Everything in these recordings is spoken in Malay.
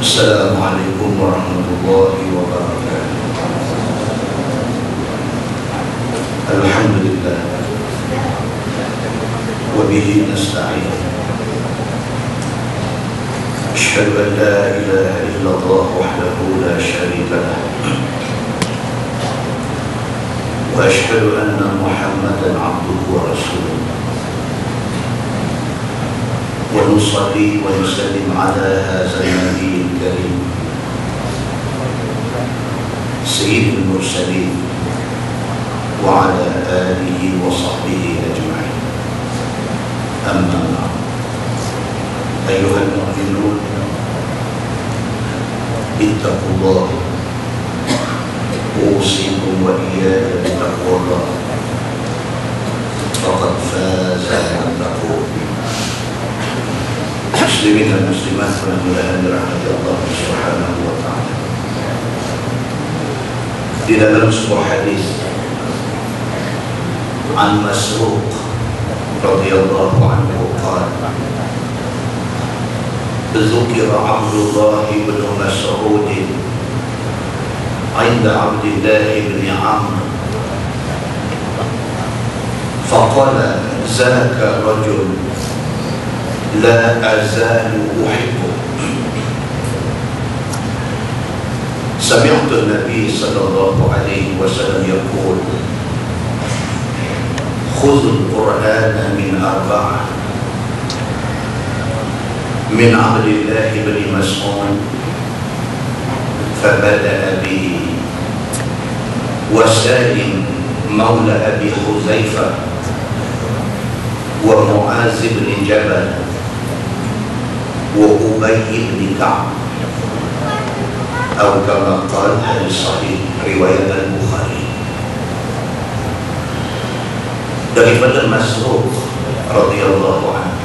Assalamualaikum warahmatullahi wabarakatuh. Alhamdulillah wa bihi nasta'in. Asyhadu an la ilaha illallah wahdahu la syarika lah. Wa asyhadu anna Muhammadan abduhu wa rasuluh. Wa nusalli wa nusallim ala hadzal nabiyil karim sayyidil mursalin wa ala alihi wa sahbihi ajma'in. Amma ba'd. Ayyuhal mu'minun, ittaqullah, usikum wa iyaya bittaqwallah, faqad faza man taqwa. Muslimin dan muslimat mudah-mudahan dirahmati Allah Subhanahu wa ta'ala. Di dalam sebuah hadis an Masruq radhiyallahu anhu qala dzukira Abdullah bin Mas'ud 'inda Abdullah bin Amr faqala zaka rajul لا أزال أحبه. سمعت النبي صلى الله عليه وسلم يقول خذوا القرآن من أربعة: من عبد الله بن مسعود فبدأ به، وسالم مولى أبي حذيفة، ومعاذ بن جبل، وأبي بن كعب، أو كما قال hadis sahih riwayat Al-Bukhari. Daripada Masruq radhiyallahu anhu,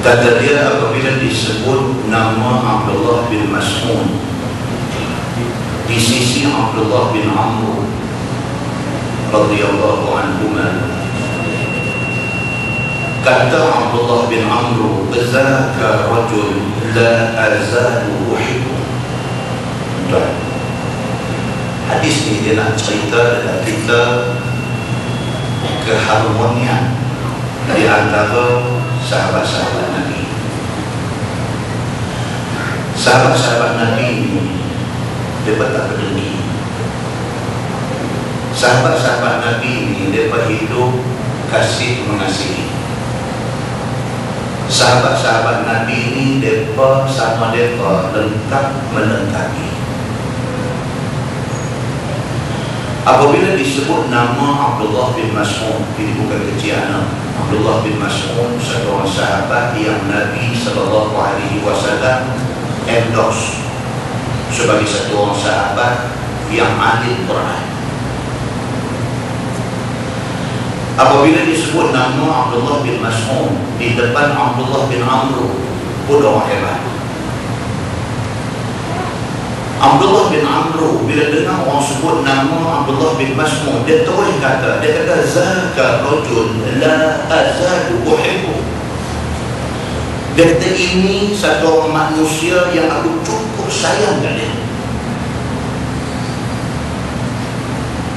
kata dia apabila disebut nama Abdullah bin Mas'ud di sisi Abdullah bin Amr radhiyallahu anhuma, kata Abdullah bin Amr, zaka rajul la azalu uhibbu. Hadis ni dia nak cerita dengan kita keharmonian di antara sahabat-sahabat Nabi. Sahabat-sahabat Nabi ni dia tak berdengki. Sahabat-sahabat Nabi ni dia hidup kasih mengasihi. Sahabat-sahabat Nabi ini mereka sama mereka lengkap melengkapi. Apabila disebut nama Abdullah bin Mas'ud, ini bukan kecianan. Abdullah bin Mas'ud seorang sahabat yang Nabi SAW endorse sebagai satu orang sahabat yang alim Quran. Apabila disebut nama Abdullah bin Mas'ud di depan Abdullah bin Amr, pun orang hebat. Abdullah bin Amr bila dengar orang sebut nama Abdullah bin Mas'ud, dia terus kata, zaka rajul la azalu uhibbu. Dia kata ini satu orang manusia yang aku cukup sayang kat dia.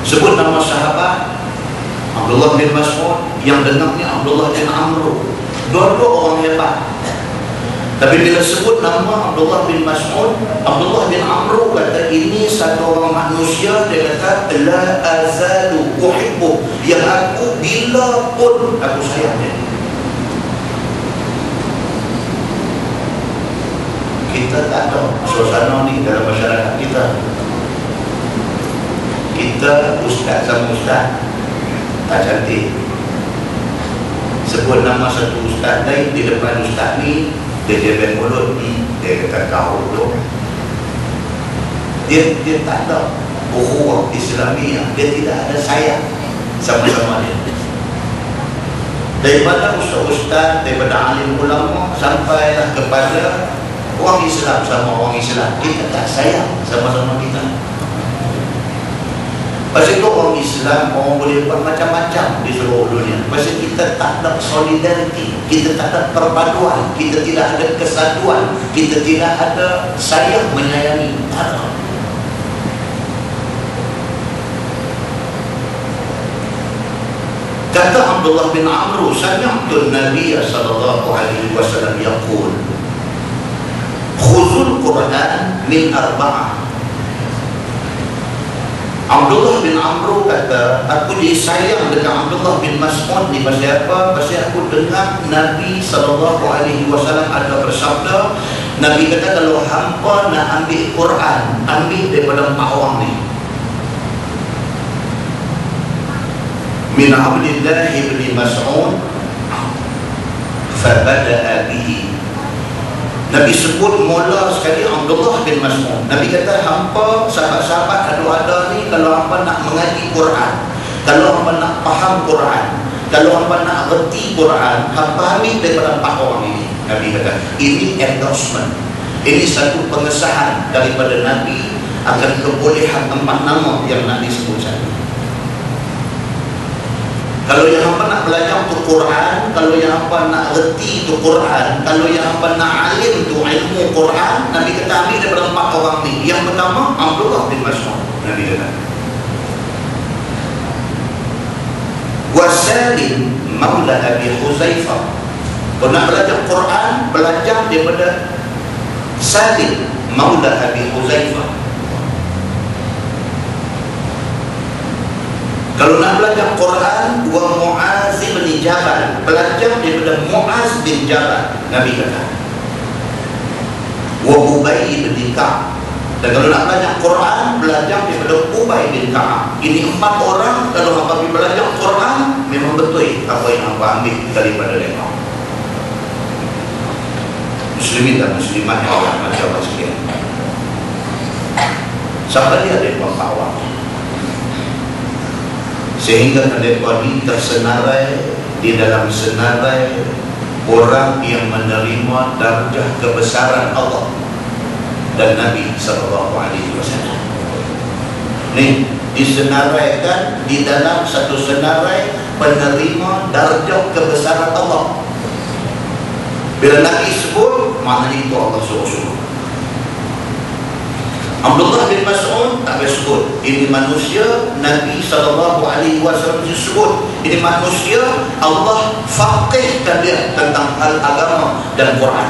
Sebut nama sahabat Abdullah bin Mas'ud, yang dengarnya Abdullah bin Amr, dua-dua orang hebat. Tapi bila sebut nama Abdullah bin Mas'ud, Abdullah bin Amr kata ini satu orang manusia, dia kata la azalu uhibbu, yang aku bila pun aku sayang dia. Kita tak ada suasana ni dalam masyarakat kita. Kita ustaz sama ustaz tak cantik. Sebut nama satu ustaz lain di depan ustaz ni, dia jabat mulut, dia kata kau tu. Dia tak ada ukhuwah Islamiah, dia tidak ada sayang sama-sama dia. Daripada ustaz-ustaz, daripada alim ulama, sampailah kepada orang Islam sama orang Islam, kita tak sayang sama-sama kita. Pasal itu orang Islam, orang boleh buat macam-macam di seluruh dunia. Pasal kita tak ada solidariti, kita tak ada perpaduan, kita tidak ada kesatuan, kita tidak ada sayang menyayangi. Tak ada. Kata Abdullah bin Amr, sami'tu Nabi sallallahu alaihi wasallam yaqul, khuzul Quran min arba'ah. Abdullah bin Amr kata, aku disayang dengan Abdullah bin Mas'ud ni pasal apa? Pasal aku dengar Nabi sallallahu alaihi wasallam ada bersabda, Nabi kata kalau hampa nak ambil Quran, ambil daripada 4 orang ni. Min Abdullah bin Mas'ud fabada'a bihi. Nabi sebut mula sekali Abdullah bin Mas'ud. Nabi kata hampa sahabat-sahabat ada ni, kalau hampa nak mengaji Quran, kalau hampa nak faham Quran, kalau hampa nak reti Quran, hampa ambil daripada 4 orang ini. Nabi kata ini endorsement, ini satu pengesahan daripada Nabi akan kebolehan 4 nama yang nak disebut tadi. Kalau yang hampa nak belajar tu Quran, kalau yang hampa nak reti tu Quran, kalau yang hampa nak alim tu ilmu Quran, Nabi kata ambil daripada 4 orang ni. Yang pertama Abdullah bin Mas'ud. Nabi kata Wasalim maula Abi Huzaifah. Kalau nak belajar Quran, belajar daripada Salim maula Abi Huzaifah. Kalau nak belajar Quran, wa Mu'az bin Jabal, belajar daripada Mu'az bin Jabal. Nabi kata wa Ubay bin Ka'ab. Dan kalau nak belajar Quran, belajar daripada Ubay bin Ka'ab. Ini 4 orang. Kalau hampa pergi belajar Quran, memang betul apa yang hampa ambil daripada mereka. Muslimin dan muslimat yang Allah macam sekalian, siapa dia ada 4 orang sehingga mereka ini tersenarai di dalam senarai orang yang menerima darjah kebesaran Allah dan Nabi SAW. Ini disenaraikan di dalam satu senarai penerima darjah kebesaran Allah. Bila Nabi sebut, maknanya itu Allah suruh-suruh. Abdullah bin Mas'ud tak boleh sebut ini manusia, Nabi SAW sebut ini manusia, Allah faqihkan dia tentang hal agama dan Quran.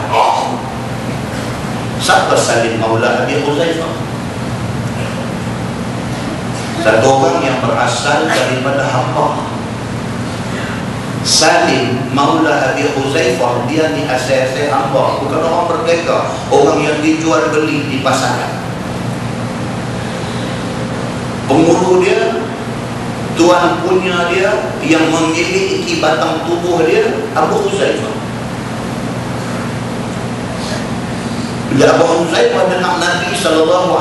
Siapa Salim maula Abi Huzaifah? Satu orang yang berasal daripada hamba. Salim maula Abi Huzaifah, dia ni asal-asal hamba, bukan orang merdeka, orang yang dijual beli di pasaran. Penguru dia, tuan punya dia, yang memiliki batang tubuh dia, Abu Huzaifah. Bila Abu Huzaifah dengar Nabi SAW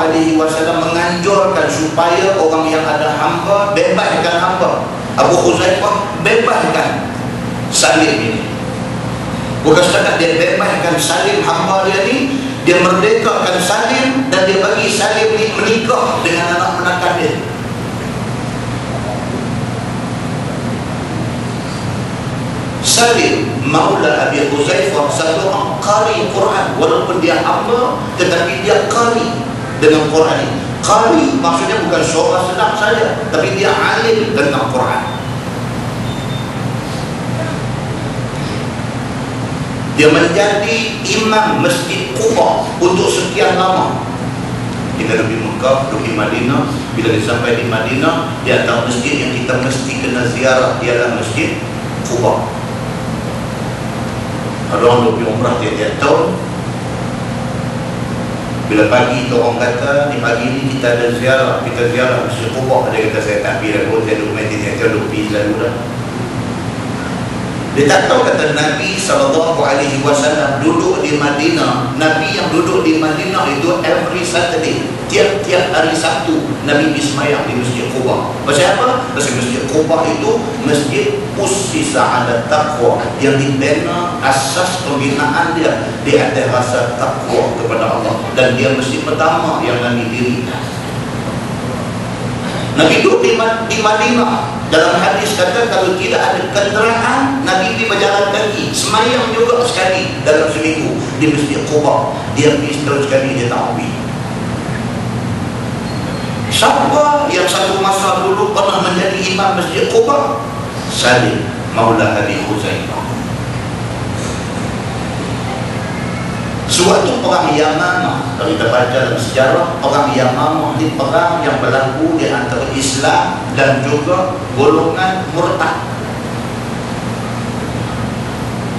menganjurkan supaya orang yang ada hamba bebaskan hamba, Abu Huzaifah bebaskan Salim ini. Bukan setakat dia bebaskan Salim hamba dia ni, dia merdekakan Salim dan dia bagi Salim ni menikah dengan anak menakan dia. Salim maula Abi Huzaifah satu orang qari Quran, walaupun dia hamba tetapi dia qari dengan Quran ini. Qari maksudnya bukan surah senang saja, tapi dia alim tentang Quran. Dia menjadi imam Masjid Quba untuk sekian lama. Kita pergi Mekah, pergi Madinah. Bila dia sampai di Madinah, di antara masjid yang kita mesti kena ziarah ialah Masjid Quba. Ada orang pergi umrah tiap-tiap tahun. Bila pagi tu orang kata, di pagi ni kita ada ziarah, kita ziarah Masjid Quba. Dia kata saya tak pergi dah, saya duduk mati tiap-tiap duduk pergi selalu dah. Dia tak tahu kata Nabi SAW duduk di Madinah. Nabi yang duduk di Madinah itu every Saturday, tiap-tiap hari Sabtu Nabi bersemayam di Masjid Quba. Pasal apa? Pasal Masjid Quba itu masjid ussisa ala taqwa, yang dibina asas pembinaan dia di atas rasa takwa kepada Allah, dan dia masjid pertama yang Nabi dirikan. Nabi duduk di Madinah. Dalam hadis kata kalau tidak ada kenderaan, Nabi pergi berjalan kaki. Semayang juga sekali dalam seminggu di Masjid Quba. Dia pergi setahun sekali, dia tak pergi. Siapa yang satu masa dulu pernah menjadi imam Masjid Quba? Salim Maula Abi Huzaifah. Suatu perang Yamamah, kalau kita baca dalam sejarah, perang Yamamah ini perang yang berlaku di antara Islam dan juga golongan murtad.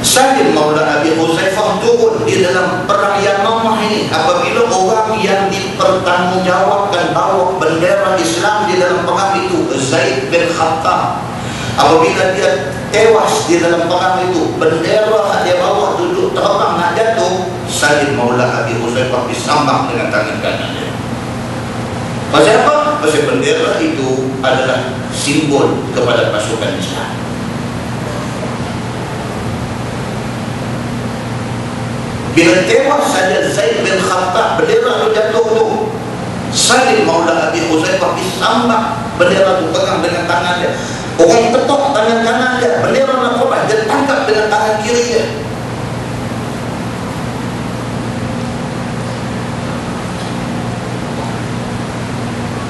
Salim Maula Abi Huzaifah turun di dalam perang Yamamah ini apabila orang yang dipertanggungjawabkan bawa bendera Islam di dalam perang itu, Zaid bin Khattab, apabila dia tewas di dalam perang itu, bendera dia bawa duduk terbang nak jatuh, Salim Maula Abi Huzaifah disambang dengan tangan kanannya. Pasal apa? Pasal bendera itu adalah simbol kepada pasukan Islam. Bila tewas saja Zaid bin Khattab, bendera itu jatuh tu, Salim Maula Abi Huzaifah disambang bendera itu, pegang dengan tangan dia. Orang ketok tangan kanan dia, bendera nak lepas, dia tangkap dengan tangan kiri dia.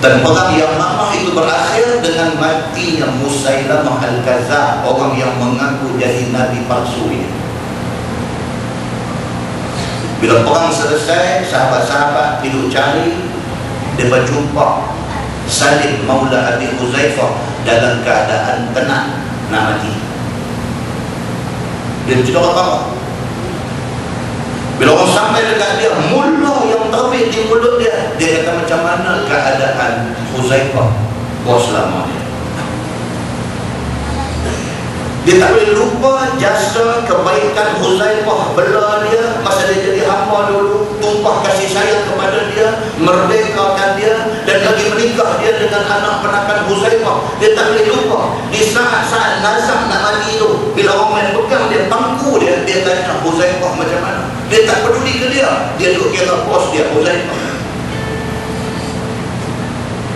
Dan perang Yamamah itu berakhir dengan matinya Musailamah Al-Kadzdzab, orang yang mengaku jadi Nabi palsu ini. Bila perang selesai, sahabat-sahabat tidur cari, dia berjumpa Salim Maula Abi Huzaifah dalam keadaan tenang nak mati. Dia cerita apa? Bila orang sampai dekat dia, mulut yang terbit di mulut dia, dia kata macam mana keadaan Huzaifah bos lama dia. Dia tak boleh lupa jasa kebaikan Huzaifah, bela dia masa dia jadi hamba dulu, tumpah kasih sayang kepada dia, merdekakan dia, dan lagi menikah dia dengan anak penakan Huzaifah. Dia tak boleh lupa. Di saat-saat nazak nak mati tu, bila orang main pegang dia, bangku dia, dia tanya Huzaifah macam mana. Dia tak peduli ke dia, dia duduk kira bos dia Huzaifah.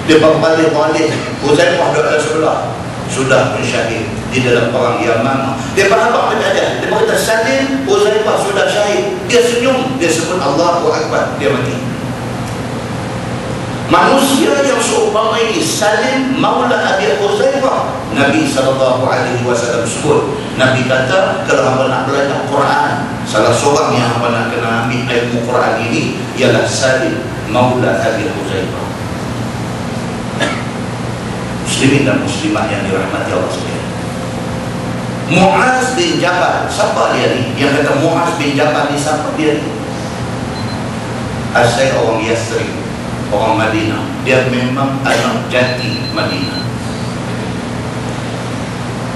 Dia berbalik-balik, Huzaifah duduk ada sebelah, sudah mensyahid di dalam perang Yamamah. Dia berhabak berjalan, dia berkata Salim Huzaifah sudah syahid. Dia senyum, dia sebut Allahu Akbar, dia mati. Manusia yang seumpama ini, Salim Maula Abi Huzaifah, Nabi SAW sebut, Nabi kata kalau hamba nak belajar Quran, salah seorang yang hamba nak kena ambil ilmu Quran ini ialah Salim Maula Abi Huzaifah. Muslimin dan muslimat yang dirahmati Allah sekalian, Muaz bin Jabal, siapa dia ni? Yang kata Muaz bin Jabal ni siapa dia ni? Asal orang Yasrib, orang Madinah. Dia memang anak jati Madinah.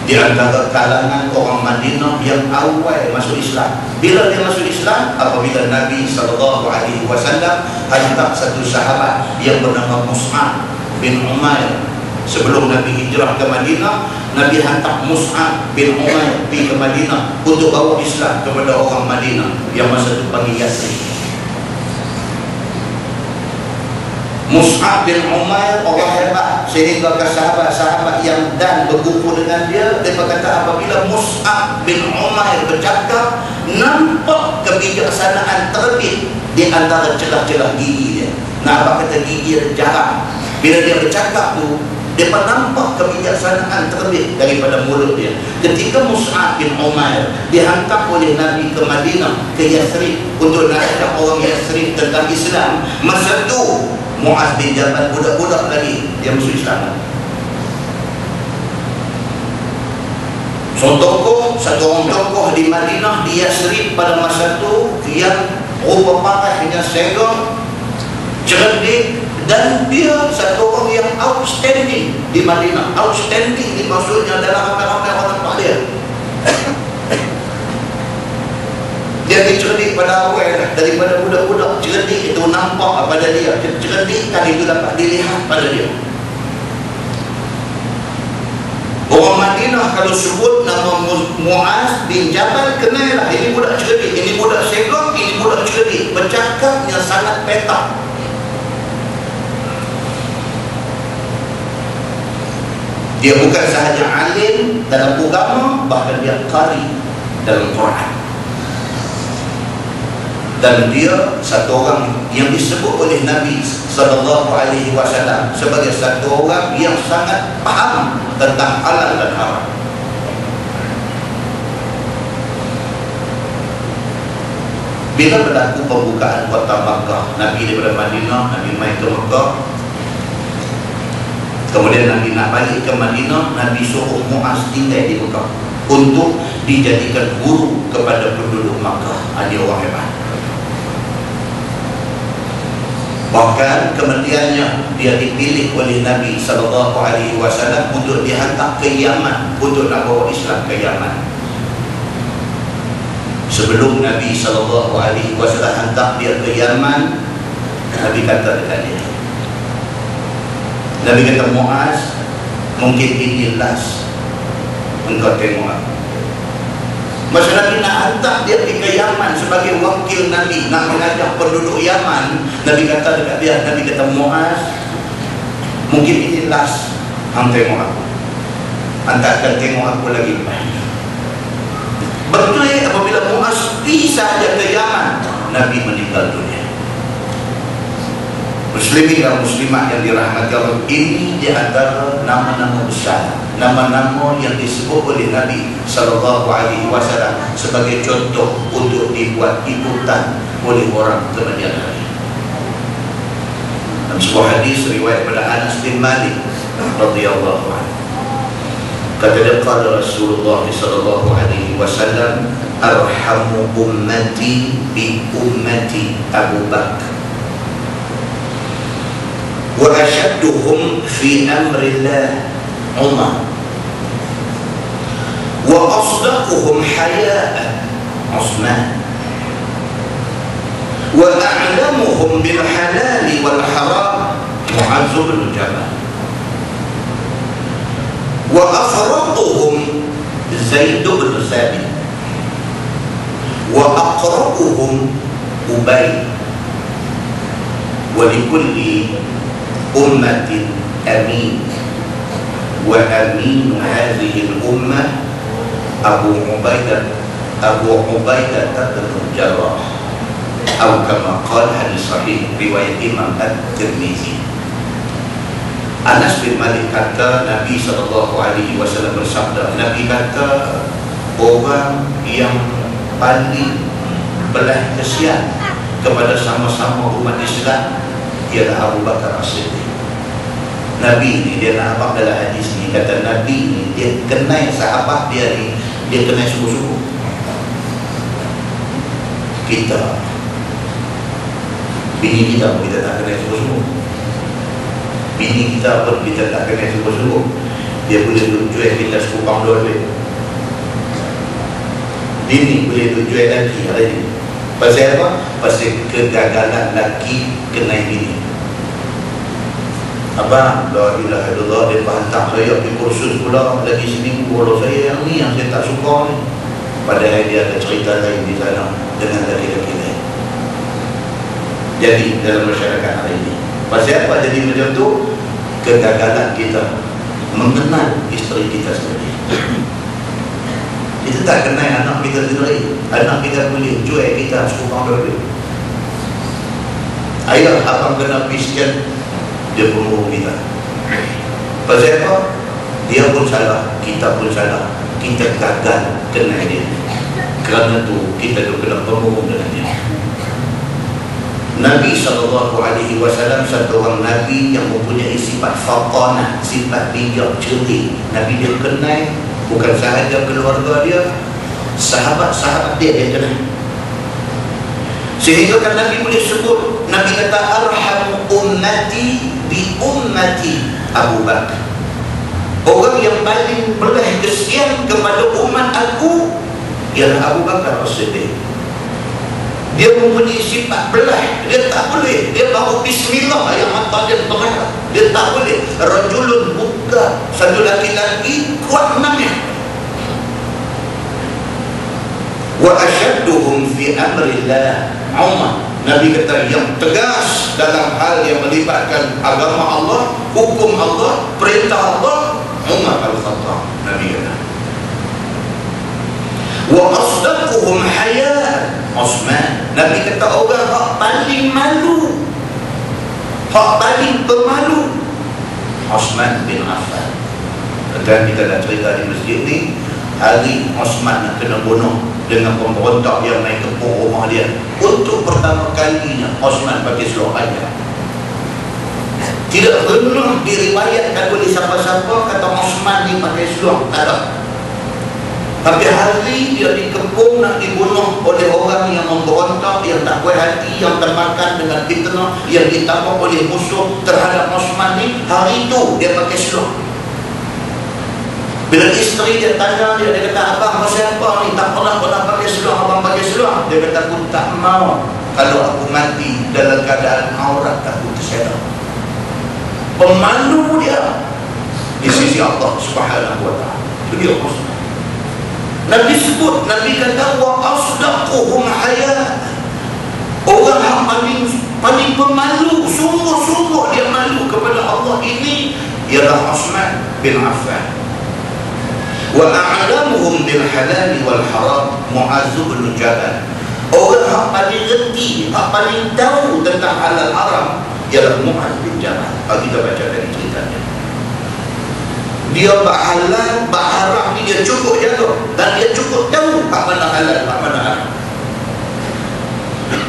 Di antara kalangan orang Madinah yang awal masuk Islam. Bila dia masuk Islam? Apabila Nabi SAW hantar satu sahabat yang bernama Mus'ab bin Umair. Sebelum Nabi hijrah ke Madinah, Nabi hantar Mus'ab bin Umair pergi ke Madinah untuk bawa Islam kepada orang Madinah yang masa itu panggil Yasrib. Mus'ab bin Umair orang hebat, sehingga ke sahabat-sahabat yang dan berkumpul dengan dia, dia berkata apabila Mus'ab bin Umair bercakap, nampak kebijaksanaan terbit di antara celah-celah gigi dia. Nah, apa kata gigi dia jarang. Bila dia bercakap tu, dia nampak kebijaksanaan terbit daripada mulut dia. Ketika Mus'ab bin Umair dihantar oleh Nabi ke Madinah, ke Yasrib, untuk nak orang Yasrib tentang Islam, masa tu Muaz bin Jabal budak-budak lagi, dia masuk Islam. Satu orang tokoh di Madinah, di Yasrib pada masa tu, yang rupa parahnya segor, cerdik, dan dia satu orang yang outstanding di Madinah. Outstanding ni maksudnya dalam ramai-ramai orang nampak dia. Dia cerdik pada awal, daripada budak-budak cerdik itu nampak pada dia. Cerdikan itu dapat dilihat pada dia. Orang Madinah kalau sebut nama Muaz bin Jabal, kenalah ini budak cerdik, ini budak segok, ini budak cerdik, bercakapnya sangat petak. Dia bukan sahaja alim dalam agama, bahkan dia qari dalam Quran. Dan dia satu orang yang disebut oleh Nabi SAW sebagai satu orang yang sangat faham tentang halal dan haram. Bila berlaku pembukaan kota Makkah, Nabi daripada Madinah, Nabi main ke Makkah. Kemudian Nabi nak balik ke Madinah, Nabi suruh Muaz tinggal di Makkah untuk dijadikan guru kepada penduduk Makkah. Dia orang hebat. Bahkan kemudiannya dia dipilih oleh Nabi SAW untuk dihantar ke Yaman untuk nak bawa Islam ke Yaman. Sebelum Nabi SAW hantar dia ke Yaman, Nabi kata dekat dia, Nabi kata, Muaz, mungkin ini last engkau tengok aku. Masa Nabi nak hantar dia pergi ke Yaman sebagai wakil Nabi, nak mengajar penduduk Yaman, Nabi kata dekat dia, Nabi kata, Muaz, mungkin ini last hang tengok aku, anda akan tengok aku lagi. Betul apabila Muaz pergi sahaja ke Yaman, Nabi meninggal dunia. Muslimin dan muslimat yang dirahmati Allah, ini di antara nama-nama besar, nama-nama yang disebut oleh Nabi SAW sebagai contoh untuk dibuat ikutan oleh orang kemudian hari. Dalam sebuah hadis riwayat pada Anas bin Malik radhiyallahu anhu, kata dia, qala Rasulullah SAW, arhamu ummati bi ummati Abu Bakar wa ashadduhum fi amrillah Umar wa asdaquhum haya'an Uthman wa a'lamuhum bil halali wal haram Mu'adz bin Jabal wa afratuhum Zaid bin Thabit wa aqra'uhum Ubay wa likulli ummatin amin wa aminu hadhihi al-ummah Abu Ubaidah bin Jarrah, atau kama qala hadis sahih riwayat Imam At-Tirmizi. Anas bin Malik kata, Nabi SAW bersabda, Nabi kata, orang yang paling belah kesian kepada sama-sama umat Islam ialah Abu Bakar As-Siddiq. Nabi ni, dia nak abang dalam hadis ni, kata Nabi ni, dia kenal sahabat dia ni, dia kenal sungguh-sungguh. Kita, bini kita pun kita tak kenal sungguh-sungguh. Bini kita pun kita tak kenal sungguh-sungguh. Dia boleh jual kita $10 bini boleh jual lelaki hari ni. Pasal apa? Pasal kegagalan lelaki kenal bini. Abang, la ilaha illallah, dia hantar saya pergi kursus pula lagi seminggu. Kalau saya yang ni, yang saya tak suka ni, padahal dia ada cerita lain di sana dengan lelaki-lelaki lain. Jadi dalam masyarakat hari ini, pasal apa jadi macam tu? Kegagalan kita mengenal isteri kita sendiri. Kita tak kenal anak kita sendiri. Anak kita boleh jual kita $10. Ayah, abang kena piskan, dia pemurung kita. Pasal apa? Dia pun salah, kita pun salah. Kita gagal kenal dia. Kerana tu kita tu kena pemurung dengan dia. Nabi SAW satu orang Nabi yang mempunyai sifat fatanah, sifat bijak cerdik. Nabi dia kenal bukan sahaja keluarga dia, sahabat-sahabat dia kenal. Sehingga kan Nabi boleh sebut, Nabi kata, arhamu ummati bi ummati Abu Bakar. Orang yang paling belah kesian kepada umat aku ialah Abu Bakar As-Siddiq. Dia mempunyai sifat belah. Dia tak boleh, dia baru bismillah yang mata dia terang. Dia tak boleh. Rajulun buka, satu laki-laki kuat namanya. Wa asyadduhum fi amrillah Umar. Nabi kata yang tegas dalam hal yang melibatkan agama Allah, hukum Allah, perintah Allah, Umar Al-Khattab. Nabi kata, wa asdaquhum hayaan Osman. Nabi kata orang hak paling malu, hak paling pemalu Osman bin Affan. Dan kita dah cerita di masjid ni, hari Osman nak kena bunuh dengan pemberontak yang main kepung rumah dia. Untuk pertama kalinya Osman pakai seluar panjang. Tidak pernah diriwayatkan oleh siapa-siapa kata Osman ni pakai seluar, tak ada. Tapi hari dia dikepung nak dibunuh oleh orang yang memberontak, yang tak puas hati, yang termakan dengan fitnah, yang ditambah oleh musuh terhadap Osman ni. Hari itu dia pakai seluar. Bila isteri dia tanya dia, dia kata, abang pasal apa ni? Tak pernah pakai seluar, abang pakai seluar. Dia kata, aku tak mau kalau aku mati dalam keadaan aurat aku tersedar. Pemalu dia di sisi Allah Subhanahu wa ta'ala. Itu dia Osman. Nabi sebut, Nabi kata, wa asdaquhum haya. Orang yang paling pemalu, sungguh-sungguh dia malu kepada Allah ini ialah Osman bin Affan. Wa a'lamuhum bil halal wal haram Mu'adz bin Jabal. Orang yang paling reti, yang paling tahu tentang halal haram ialah Mu'adz bin Jabal. Kalau kita baca dari ceritanya, dia halal, haram ni dia cukup jaga, dan dia cukup tahu apa mana halal, apa mana haram.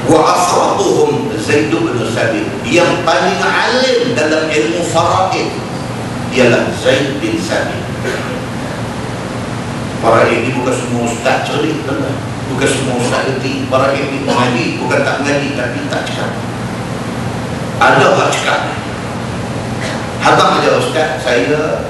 Wa afraduhum Zaid bin Sabit. Yang paling alim dalam ilmu faraid ialah Zaid bin Sabit. Para ini bukan semua ustaz cerdik, bukan semua ustaz reti. Para ini mengaji, bukan tak mengaji, tapi tak cakap. Ada tak cakap. Abang aja ustaz, saya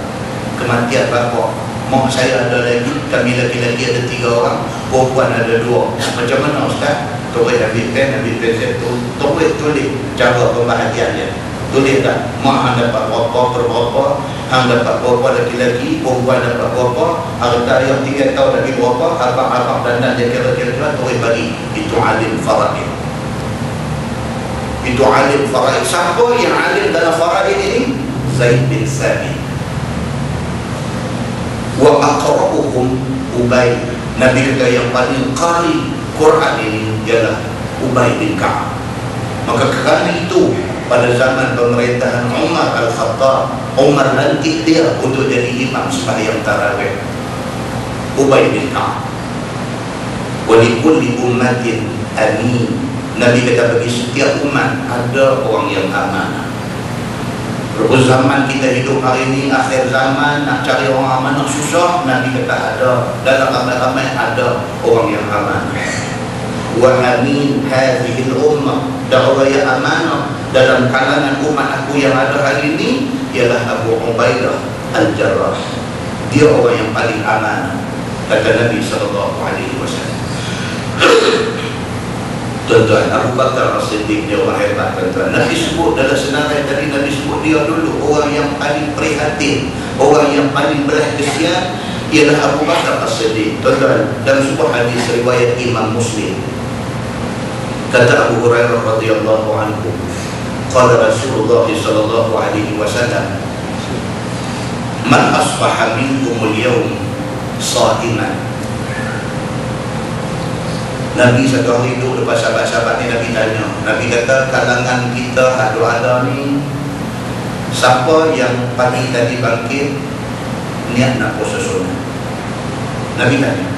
kematian bapa, mak saya ada lagi, kami laki-laki ada 3 orang, perempuan ada 2. Macam mana ustaz? Tulis ambil pen saya tulis cara pembahagiannya. Tulis tak? Mak hang dapat berapa per berapa, hang dapat berapa laki-laki, perempuan dapat berapa, harta yang 3 tahun lagi berapa, abang-abang dan dia kira-kira tulis bagi. Itu alim faraid. Itu alim faraid. Siapa yang alim dalam faraid ini? Zaid bin Sabit. Wa aqra'uhum Ubay. Nabi kata yang paling qari Quran ini ialah Ubay bin Ka'ab. Maka kerana itu pada zaman pemerintahan Umar Al-Khattab, Umar lantik dia untuk jadi imam sembahyang tarawih. Ubay bin Ka'ab. Wa likulli ummatin amin. Nabi kata bagi setiap umat ada orang yang amanah. Berapa zaman kita hidup hari ini, akhir zaman, nak cari orang amanah susah. Nabi kata ada, dalam ramai-ramai ada orang yang amanah. Wa amin hadhil ummah. Dan orang yang amanah dalam kalangan umat aku yang ada hari ini ialah Abu Ubaidah Al-Jarrah. Dia orang yang paling amanah, kata Nabi SAW. Tuan-tuan, Abu Bakar As-Siddiq dia orang hebat, tuan-tuan. Nabi sebut dalam senarai tadi, Nabi sebut dia dulu orang yang paling prihatin, orang yang paling belas kesian ialah Abu Bakar As-Siddiq. Tuan-tuan, dalam sebuah hadis riwayat Imam Muslim, kata Abu Hurairah radhiyallahu anhu, qala Rasulullah sallallahu alaihi wasallam, man asbaha minkumul yawm sha'iman. Nabi satu hari duduk lepas sahabat-sahabat ni, Nabi tanya, Nabi kata, kalangan kita ada ni, siapa yang pagi tadi bangkit niat nak puasa sunat? Nabi tanya,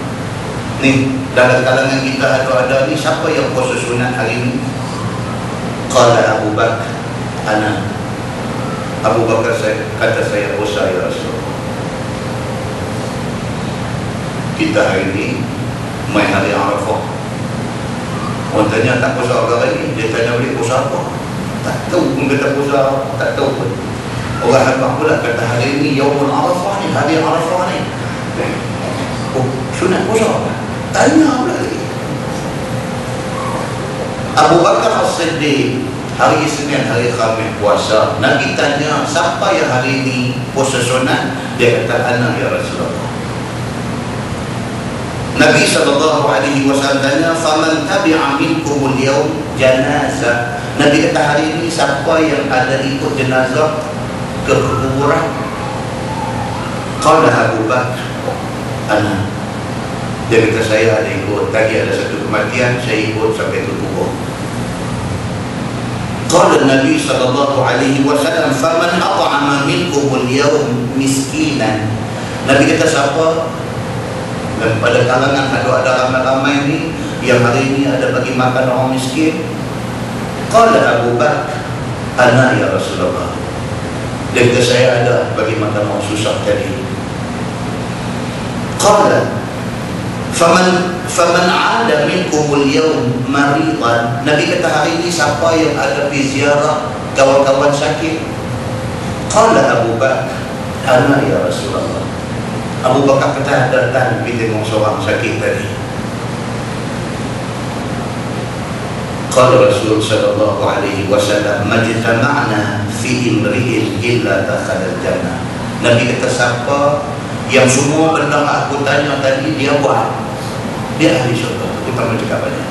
ni dalam kalangan kita ada ni, siapa yang puasa sunat hari ni? Qala Abu Bakar, ana. Abu Bakar kata saya puasa ya Rasulullah. Kita hari ni mai hari Arafah. Orang tanya tak puasa apa lagi, dia tanya boleh puasa apa? Tak tahu pun kata puasa, tak tahu pun. Orang habaq pula kata hari ni Yaumul Arafah ni, hari Arafah ni. Oh, sunat puasa apa? Tanya pula lagi. Abu Bakar As-Siddiq hari Isnin, hari Khamis puasa. Nabi tanya, siapa yang hari ni puasa sunat? Dia kata, ana ya Rasulullah. Nabi SAW tanya, faman tabi'a minkumul yawm janazah. Nabi kata hari ini siapa yang ada ikut jenazah ke kuburan? Qala Abu Bakar, ana. Dia kata, saya ada ikut. Tadi ada satu kematian, saya ikut sampai ke kubur. Qala Nabi sallallahu alaihi wasallam, faman at'ama minkumul yawm miskinan. Nabi kata, siapa dan pada kalangan ada ramai-ramai ni yang hari ini ada bagi makan orang miskin? Qala Abu Bakar, ana ya Rasulullah. Dia kata, saya ada bagi makan orang susah tadi. Qala faman ada minkumul yawm maridan. Nabi kata, hari ini siapa yang ada pergi ziarah kawan-kawan sakit? Qala Abu Bakar, ana ya Rasulullah. Abu Bakar kata, datang pergi tengok seorang sakit tadi. Qala Rasul sallallahu alaihi wasallam, majtama'na fi imri'in illa dakhala al-jannah. Nabi kata, siapa yang semua benda aku tanya tadi dia buat, dia ahli syurga. Aku tak mau cakap banyak.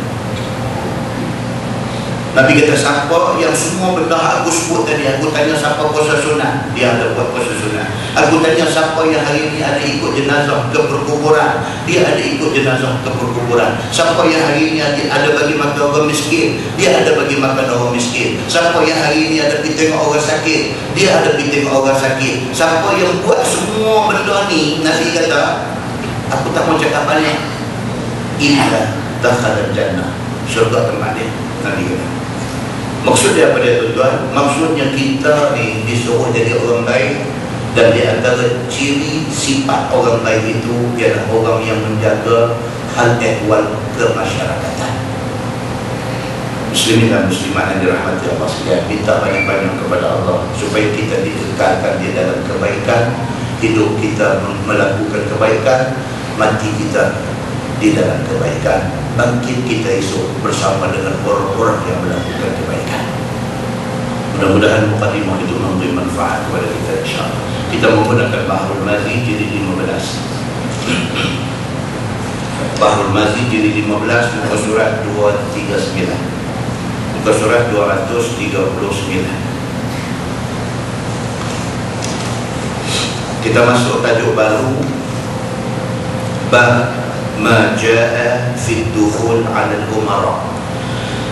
Nabi kata, siapa yang semua benda aku sebut tadi, aku tanya siapa puasa sunat, dia ada buat puasa sunat. Aku tanya siapa yang hari ini ada ikut jenazah ke perkuburan, dia ada ikut jenazah ke perkuburan. Siapa yang hari ini ada bagi makan orang miskin, dia ada bagi makan orang miskin. Siapa yang hari ini ada pergi tengok orang sakit, dia ada pergi tengok orang sakit. Siapa yang buat semua benda ni, Nabi kata, aku tak mau cakap banyak, illa dakhala jannah, syurga tempat dia. Nabi kata. Maksud dia apa dia, tuan-tuan? Maksudnya kita ni disuruh jadi orang baik, dan di antara ciri sifat orang baik itu ialah orang yang menjaga hal ehwal kemasyarakatan. Muslimin dan muslimat yang dirahmati Allah sekalian, minta banyak-banyak kepada Allah supaya kita dikekalkan di dalam kebaikan, hidup kita melakukan kebaikan, mati kita di dalam kebaikan, bangkit kita esok bersama dengan orang-orang yang melakukan kebaikan. Mudah-mudahan mukadimah itu memberi manfaat kepada kita, insyaAllah. Kita menggunakan Bahrul Mazi jilid 15. Bahrul Mazi jilid 15, muka surat 239, muka surat 239. Kita masuk tajuk baru, bab ma jaa fi dukhul 'ala al-umara.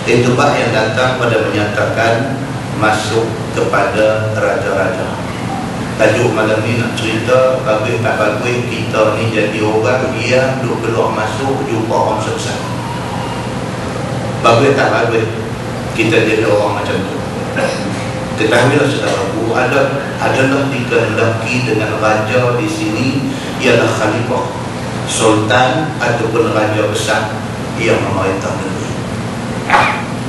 Itu bab yang datang pada menyatakan masuk kepada raja-raja. Tajuk malam ni nak cerita bagus tak bagus kita ni jadi orang yang duk keluar masuk jumpa orang sukses. Bagus tak bagus kita jadi orang macam tu. Ketahuilah saudaraku, adalah dikehendaki dengan raja di sini ialah khalifah, sultan ataupun raja besar yang memerintah negeri.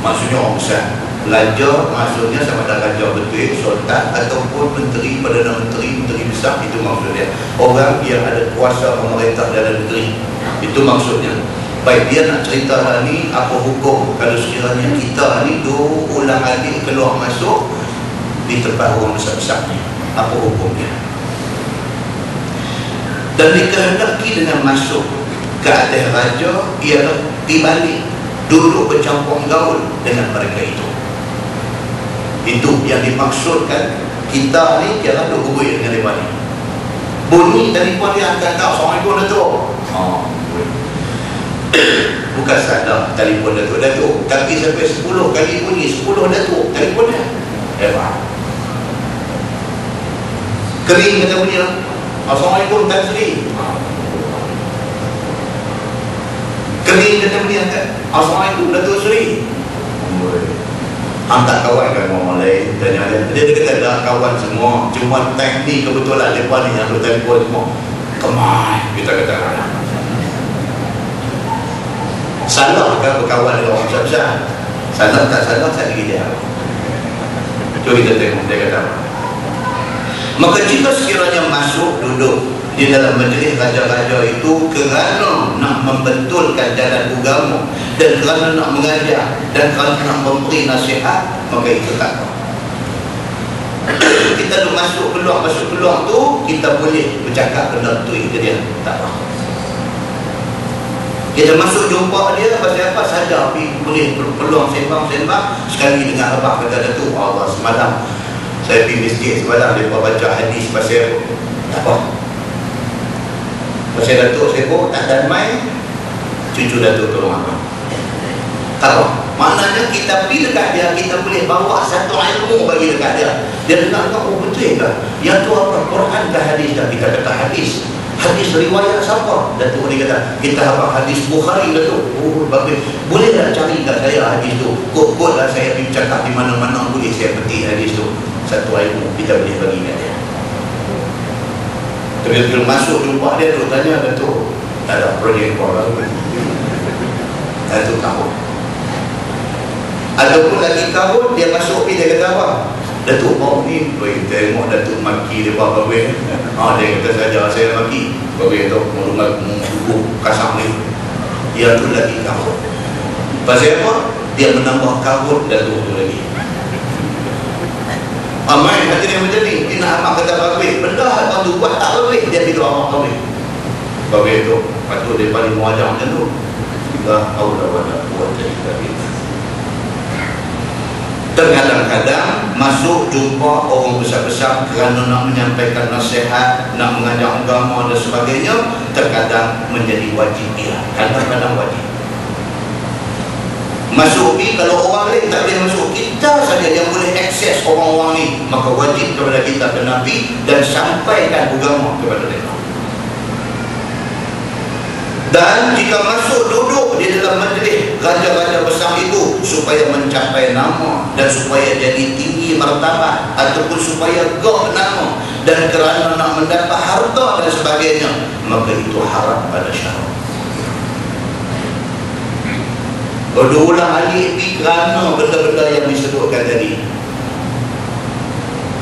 Maksudnya orang besar. Raja maksudnya sama ada raja betul, sultan ataupun menteri, perdana menteri, menteri besar, itu maksudnya. Orang yang ada kuasa memerintah dalam negeri, itu maksudnya. Baik, dia nak cerita hal ni, apa hukum kalau sekiranya kita ni tu ulang alik keluar masuk di tempat orang besar-besar ni, apa hukumnya? Dan dikehendaki dengan masuk ke atas raja ialah dibalik, duduk bercampur gaul dengan mereka itu. Itu yang dimaksudkan. Kita ni ialah duduk berbuih dengan mereka ni. Bunyi telefon dia akan tahu, Assalamualaikum Datuk. Bukan sadar telefon Datuk, tapi sampai 10 kali bunyi, 10 Datuk telefon dia. Hebat. Kering kata bunyi, Assalamualaikum Tan Sri. Kering kata bunyi, Assalamualaikum Datuk Sri. Angkat kawan kan orang lain, tanya dia kata dah kawan semua, cuma teknik kebetulan lepas ni yang telefon semua. Kemai kita kata salah kan berkawan dengan orang besar-besar? Salah tak salah, saya diri dia. Cuba kita tengok dia kata apa. Maka jika sekiranya masuk duduk di dalam majlis raja-raja itu kerana nak membetulkan jalan agama dan kerana nak mengajar dan kerana nak memberi nasihat, maka itu tak apa. Kita duduk masuk keluar tu kita boleh bercakap benda tu ke dia, tak apa. Kita masuk jumpa dia pasal apa, saja boleh peluang sembang-sembang. Sekali dengan abang kata Datuk, Allah semalam saya pergi masjid semalam, mereka baca hadis pasal apa, Pasal Datuk sibuk tak damai, cucu Datuk tolong abang. Kalau maknanya kita pergi dekat dia, kita boleh bawa satu ilmu bagi dekat dia. Dia dengar, oh betul ke? Yang tu apa? Quran ke hadis? Dan kita kata hadis. Hadis riwayat siapa? Datuk ni kata, kita apa hadis Bukhari Datuk. Oh bagus. Boleh tak cari kat saya hadis tu? Kod-kod lah saya pergi cakap di mana-mana, boleh saya petik hadis tu. Satu ilmu kita boleh bagi kat dia. Terus masuk jumpa dia tu, tanya Datuk, tak ada projek apa lah. Datuk tahu. Ataupun lagi tahun dia masuk pergi, dia kata apa? Datuk mau ni, tengok Datuk maki dia buat bagus. Dia kata saja saya maki. Bagus tu rumah kasar ni. Dia tu lagi tahun. Pasal apa? Dia menambah kahut Datuk tu lagi. Main hati dia macam ni. Dia nak amak kata bagus. Benda abang tu buat tak bagus, dia tidur amak bagus. Bagus tu patut dia paling muajam macam tu. La haula wala quwwata illa billah. Terkadang-kadang masuk jumpa orang besar-besar kerana nak menyampaikan nasihat, nak mengajar agama dan sebagainya, terkadang menjadi wajib dia. Kadang-kadang wajib. Masuk ni, kalau orang lain tak boleh masuk, kita saja yang boleh akses orang-orang ni, maka wajib kepada kita kena pergi dan sampaikan agama kepada mereka. Dan jika masuk duduk di dalam majlis raja-raja besar itu supaya mencapai nama dan supaya jadi tinggi martabat ataupun supaya gok nama dan kerana nak mendapat harta dan sebagainya, maka itu haram pada syarak. Berulang alik ni kerana benda-benda yang disebutkan tadi,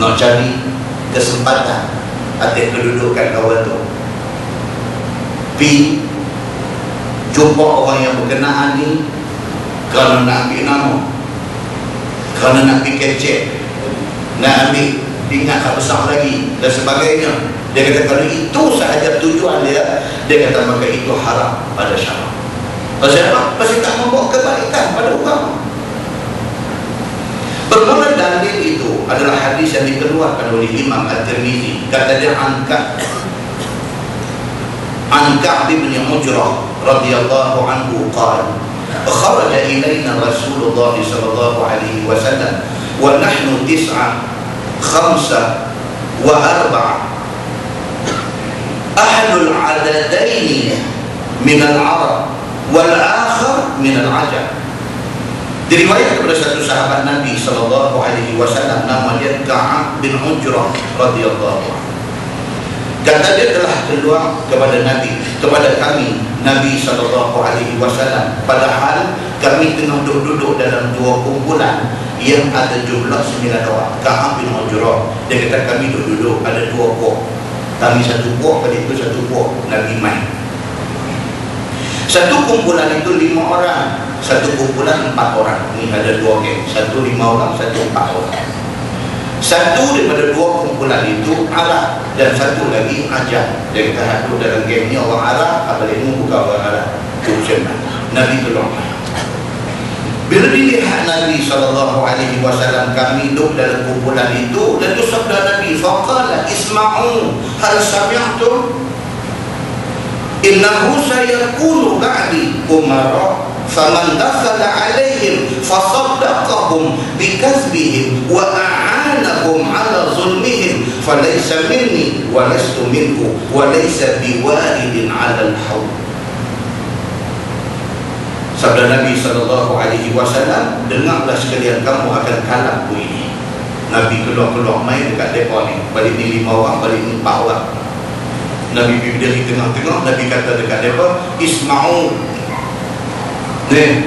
nak cari kesempatan atas kedudukan kawan tu, pergi jumpa orang yang berkenaan ni kerana nak ambil nama, kerana nak pergi kecek, nak ambil ingat tak besar lagi dan sebagainya. Dia kata kalau itu sahaja tujuan dia, dia kata maka itu haram pada syarak. Pasal apa? Pasal tak membawa kebaikan pada agama. Bermula dalil itu adalah hadis yang dikeluarkan oleh Imam At-Tirmizi. Kata dia an Ka'b bin Ujrah radhiyallahu anhu qala kharaja ilayna Rasulullah sallallahu alaihi wasallam wa nahnu 9 5 wa 4 ahlul adadaini min al-Arab wal akhar min al-Ajam. Diriwayatkan kepada satu sahabat Nabi sallallahu alaihi wasallam, nama dia Ka'b bin Ujrah radhiyallahu anhu. Kata dia telah keluar kepada kami Nabi sallallahu alaihi wasallam, padahal kami tengah duduk dalam dua kumpulan yang ada jumlah 9 orang. Ka'b bin Ujrah, dia kata kami duduk ada dua puak. Kami satu puak, pada itu satu puak Nabi main. Satu kumpulan itu 5 orang, satu kumpulan 4 orang. Ini ada dua geng, satu 5 orang, satu 4 orang. Satu daripada dua kumpulan itu Arab dan satu lagi Ajam. Dia kata aku dalam geng ni orang Arab, apalagi ini bukan orang Arab. Nabi tolong. Bila dilihat Nabi SAW, kami duduk dalam kumpulan itu, dan itu sabda Nabi, faqala isma'u hal sami'tum innahu sayakunu ba'di umara faman dakhala alaihim fasaddaqahum bikazbihim wa a'anahum ala zulmihim falaysa minni wa lastu minhu wa laysa biwaridin ala al-hawd. Sabda Nabi SAW, dengarlah sekalian, kamu akan kalah ini. Nabi keluar-keluar main dekat mereka ni, balik ni 5 orang, balik ni 4 orang. Nabi bila di tengah-tengah, Nabi kata dekat mereka, isma'u.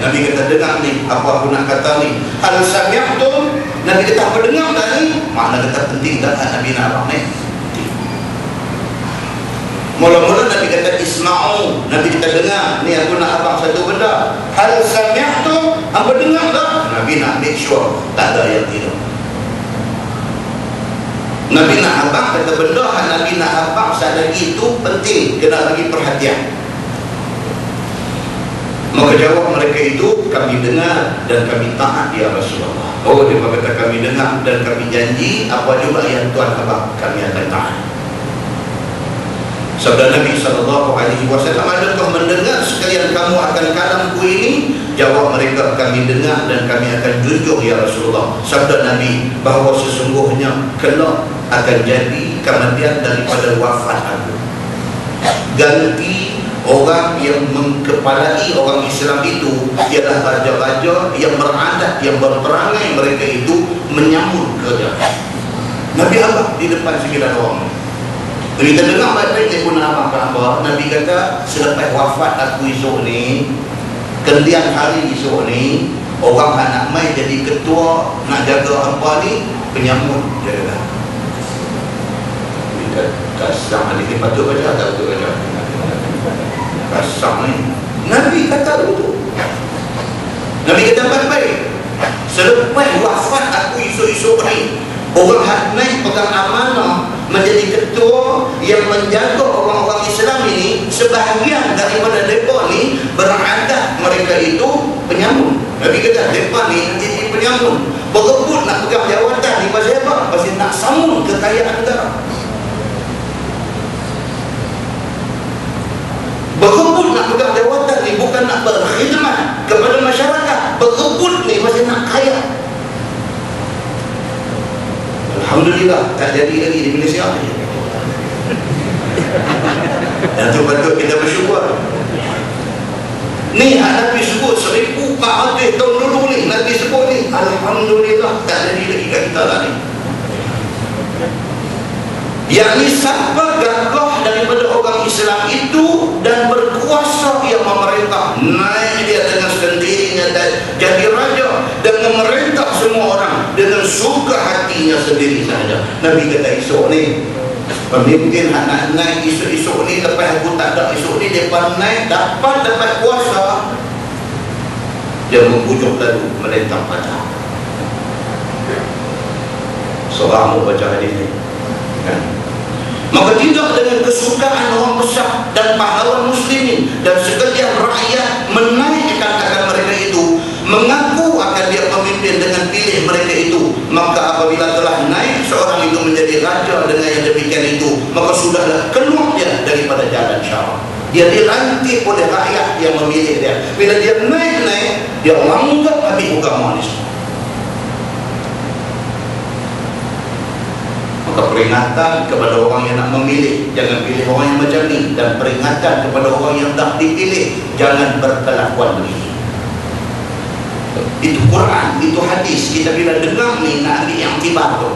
Nabi kata dengar ni, apa aku nak kata ni. Hal sami'tum, Nabi kata apa dengar tak ni? Makna kata penting tak Nabi nak apa ni? Mula-mula Nabi kata isma'u, Nabi kata dengar ni, aku nak abang satu benda. Hal sami'tum, apa dengar tak? Nabi nak make sure tak ada yang tidak. Nabi nak abang kata benda yang Nabi nak abang saat lagi itu penting, kena bagi perhatian. Maka jawab mereka itu, kami dengar dan kami taat ya Rasulullah. Oh, dia kata kami dengar dan kami janji apa juga yang Tuhan abang kami akan taat. Sabda Nabi SAW, adakah mendengar sekalian kamu akan kalamku ini? Jawab mereka, kami dengar dan kami akan junjung ya Rasulullah. Sabda Nabi bahawa sesungguhnya kelak akan jadi kematian daripada wafat aku. Ganti orang yang mengkepalai orang Islam itu ialah raja-raja yang beradat, yang berperangai, mereka itu menyambut kerajaan. Nabi Allah di depan 9 orang. Kita dengar baik-baik telefon abang. Nabi kata, selepas wafat aku esok ni, kemudian hari esok ni, orang nak mai jadi ketua, nak jaga apa ni, penyambut dia kata. Kasar ni, patut baca tak patut baca? Kasar ni. Nabi kata begitu. Nabi kata baik-baik, selepas wafat aku esok-esok ni, orang hak naik pegang amanah menjadi ketua yang menjaga orang-orang Islam ini, sebahagian daripada mereka ni beradat mereka itu penyambut. Nabi kata mereka ni jadi penyambut, berebut nak pegang jawatan ni pasal apa? Pasal nak sambung kekayaan negara. Berebut nak pegang jawatan ni bukan nak berkhidmat kepada masyarakat, berebut ni pasal nak kaya. Alhamdulillah tak jadi lagi di Malaysia. Dan itu patut kita bersyukur. Ni Nabi sebut 1400 tahun dulu ni, Nabi sebut ni, alhamdulillah tak jadi lagi kat kita lah ni. Yang ni siapa gagah daripada orang Islam itu dan berkuasa yang memerintah, naik dia dengan sendirinya dan jadi raja dan memerintah semua orang dengan suka hatinya sendiri sahaja. Nabi kata esok ni pemimpin nak naik esok ni, lepas aku tak ada esok ni, mereka naik dapat kuasa, dia membujuk lalu melentang pada seorang mau baca hadis ni kan? Maka tidak dengan kesukaan orang besar dan pahlawan muslimin dan sekalian rakyat menaikkan akan mereka itu, mengaku akan dia pemimpin dengan pilih mereka itu, maka apabila telah naik seorang itu menjadi raja dengan yang demikian itu, maka sudahlah keluar dia daripada jalan syarak. Dia dilantik oleh rakyat yang memilih dia. Bila dia naik-naik, dia langgap habis agama ni semua. Maka peringatan kepada orang yang nak memilih, jangan pilih orang yang macam ni. Dan peringatan kepada orang yang tak dipilih, jangan berkelakuan begini. Itu Quran, itu hadis. Kita bila dengar ni nak ambil yang tiba tu.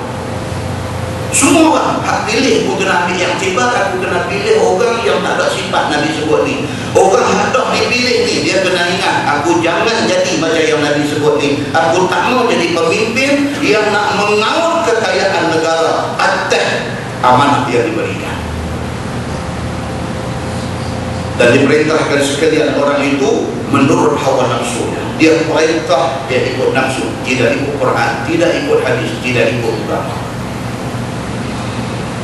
Semua orang hak pilih, aku kena ambil yang tiba, aku kena pilih orang yang tak ada sifat Nabi sebut ni. Orang hak dah dipilih ni, dia kena ingat, aku jangan jadi macam yang Nabi sebut ni. Aku tak mau jadi pemimpin yang nak mengaur kekayaan negara atas amanah yang diberikan. Dan diperintahkan sekalian orang itu menurut hawa nafsunya. Dia perintah, dia ikut nafsu, tidak ikut Quran, tidak ikut hadis, tidak ikut agama.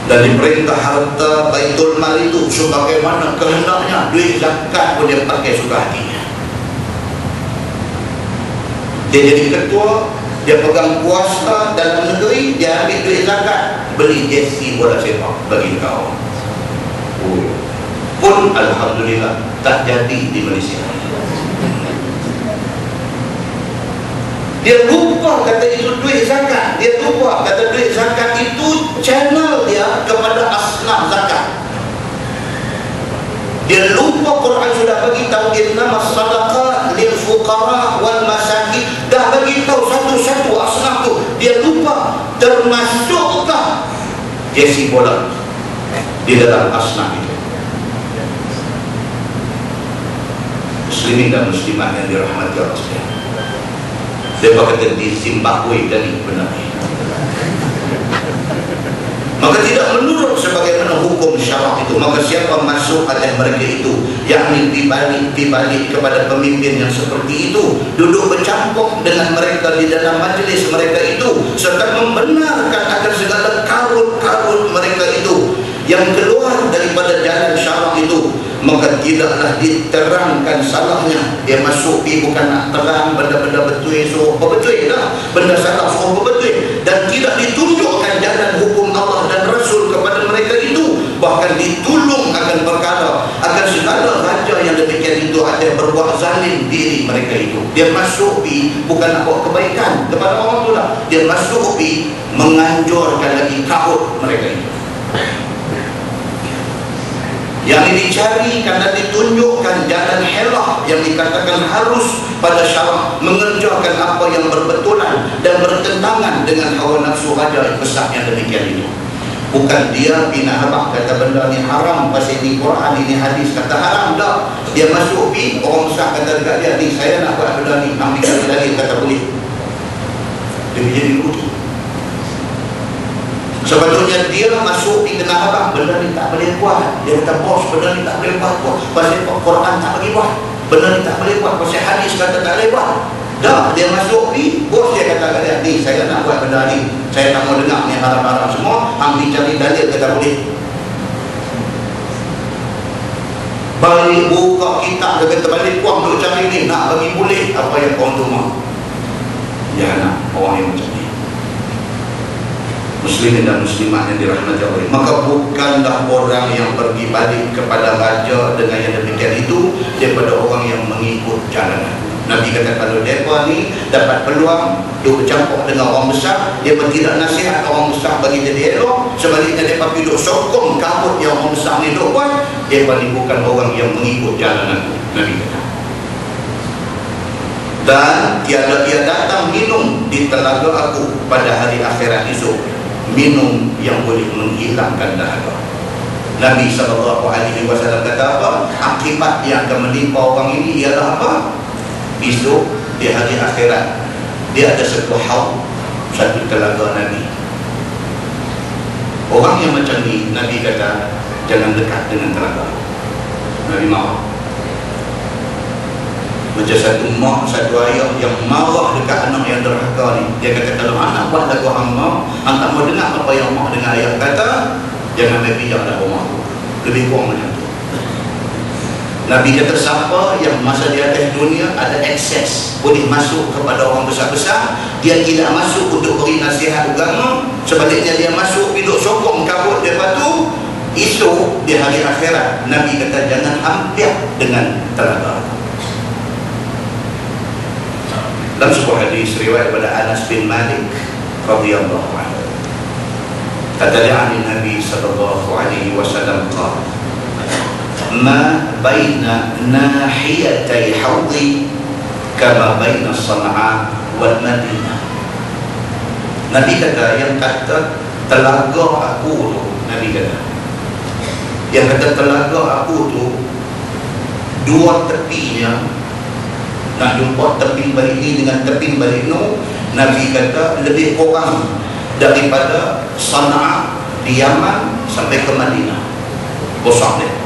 Dan diperintah harta baitul mal itu sebagaimana kehendaknya. Duit zakat pun dia pakai suka hatinya. Dia jadi ketua, dia pegang kuasa dalam negeri, dia ambil duit zakat, beli jersey bola sepak bagi kau. Pun alhamdulillah tak jadi di Malaysia. Dia lupa kata itu duit zakat. Dia lupa kata duit zakat itu channel dia kepada asnaf zakat. Dia lupa Quran sudah bagi tahu innamas sadaqat lil fuqara wal masakin. Dah bagi tahu satu-satu asnaf tu. Dia lupa termasukkah jersey bola di dalam asnaf itu. Muslimin dan muslimat yang dirahmati Allah sekalian. Dia kata di Zimbabwe tadi benar. Maka tidak menurut sebagaimana hukum syarak itu. Maka siapa masuk oleh mereka itu, yakni dibalik kepada pemimpin yang seperti itu, duduk bercampur dengan mereka di dalam majlis mereka itu, serta membenarkan akan segala karut-karut mereka itu yang keluar daripada jalan syarak itu, maka tidaklah diterangkan salahnya. Dia masuk pergi bukan nak terang benda-benda betul, suruh betul dah, benda salah suruh betul, dan tidak ditunjukkan jalan hukum Allah dan Rasul kepada mereka itu, bahkan ditolong akan Duduk ada berbuat zalim diri mereka itu. Dia masuk pi bukan nak buat kebaikan kepada orang tu lah. Dia masuk pi menganjurkan lagi kabut mereka itu. Yang dicari karena ditunjukkan jalan helah yang dikatakan harus pada syarak, mengerjakan apa yang berbetulan dan bertentangan dengan hawa nafsu raja yang besar yang demikian itu. Bukan dia bina habak kata benda ni haram, pasal ini Quran, ini hadis kata haram. Tak. Dia masuk pi, orang besar kata dekat dia, ni saya nak buat benda ni, ambil kata dalil kata boleh. Dia jadi rugi. Sebetulnya dia masuk di kena habak, benda ni tak boleh buat. Dia kata bos, benda ni tak boleh buat. Pasal Quran tak bagi buat. Benda ni tak boleh buat. Pasal hadis kata tak boleh buat. Dah, dia masuk pi, bos dia kata kat dia, ni saya nak buat benda ni, saya tak mau dengar ni haram-haram semua, ambil cari dalil kata boleh. Balik buka kitab, dia kata balik puang untuk cari ni, nak bagi boleh, apa yang kau tu mahu. Ya nak, orang yang macam ni. Muslimin dan muslimat yang dirahmati Allah. Maka bukanlah orang yang pergi balik kepada raja dengan yang demikian itu daripada orang yang mengikut jalan. Nabi kata kalau mereka ni dapat peluang dia bercampur dengan orang besar, dia tidak nasihat orang besar bagi jadi elok, sebaliknya mereka duduk sokong kabut yang orang besar ni duduk buat, mereka ni bukan orang yang mengikut jalan aku. Nabi kata. Dan tiada dia datang minum di telaga aku pada hari akhirat esok, minum yang boleh menghilangkan dahaga. Nabi SAW kata apa? Akibat yang akan menimpa orang ini ialah apa? Besok di hari akhirat dia ada satu haud, satu telaga Nabi. Orang yang macam ni Nabi kata jangan dekat dengan telaga. Nabi marah. Macam satu mak, satu ayah yang marah dekat anak yang derhaka ni. Dia kata kalau anak buat lagu hamba, hang tak mau dengar apa yang mak dengan ayah kata, jangan Nabi bijak dah rumah tu. Lebih kurang macam tu. Nabi kata siapa yang masa di atas dunia ada akses boleh masuk kepada orang besar-besar, dia tidak masuk untuk beri nasihat agama, sebaliknya dia masuk hidup sokong kabut daripada tu, esok di hari akhirat Nabi kata jangan hampir dengan telaga. Dalam sebuah hadis riwayat daripada Anas bin Malik radhiyallahu anhu, kata Nabi sallallahu alaihi wasallam qala ma baina nahiyatay hawdi kama baina Sana'a wal Madinah. Nabi kata yang kata telaga aku tu, Nabi kata yang kata telaga aku tu dua tepinya, nak jumpa teping balik ni dengan teping balik tu, Nabi kata lebih kurang daripada Sana'a di Yaman sampai ke Madinah. Besar dia.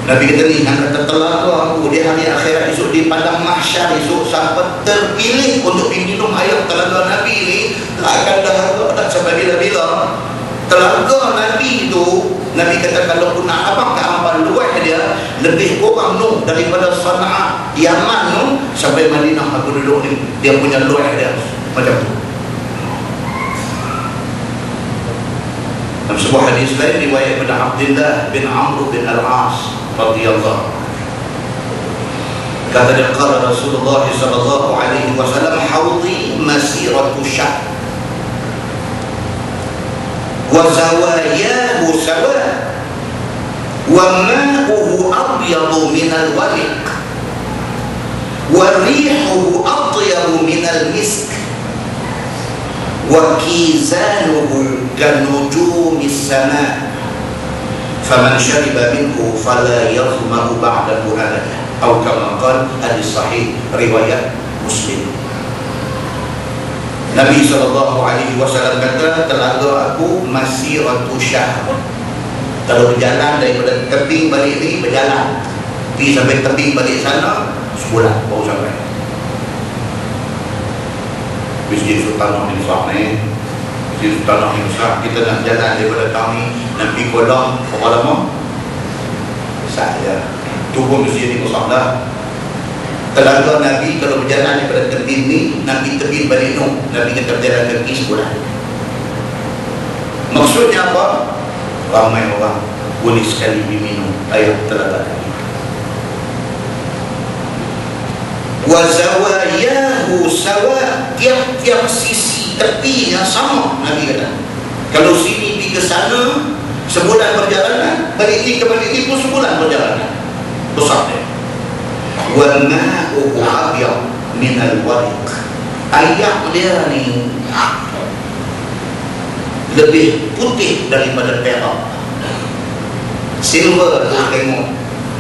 Nabi kata ni yang kata telaga aku di hari akhirat esok di padang mahsyar esok, sampai terpilih untuk minum air telaga Nabi ni akan dahaga tak sampai bila-bila. Telaga Nabi itu Nabi kata kalau pun nak abang ke ampal luar dia lebih kurang tu daripada Sana'a Yaman tu sampai Madinah aku duduk ni, dia punya luar dia macam tu. Dalam sebuah hadis lain riwayat daripada Abdullah bin Amr bin Al-As radhiyallahu, kata dia qala Rasulullah sallallahu alaihi wasallam haudi masiratu syahr wa zawayahu sawa wa ma'uhu abyadu min al-waliq wa rihuhu atyabu min al-misk wa kizanuhu kanujumis sama' faman syariba minhu fala yazma'u ba'dahu abada atau kama qala, hadis sahih riwayat Muslim. Nabi SAW kata telaga aku masiratu syahr, kalau berjalan daripada tebing balik ni berjalan pergi sampai tebing balik sana sebulan baru sampai. Masjid Sultan bin Sa'ad ni, Masjid Sultan bin Sa'ad, kita nak jalan daripada tahun ni nak pergi Kuala berapa lama? Saya tunggu masjid ni kosong dah. Telaga Nabi kalau berjalan daripada tebing ni Nabi tebing balik tu, Nabi kata berjalan kaki sebulan. Maksudnya apa? Ramai orang boleh sekali diminum air telaga tadi. Wa zawayahu sawa, tiap-tiap sisi tepinya sama. Nabi kata, kalau sini pergi ke sana sebulan perjalanan, balik ini ke balik ini pun sebulan perjalanan. Besar dia. Wa ma'uhu abyad min al-wariq, air dia ni lebih putih daripada perak. Silver tu tengok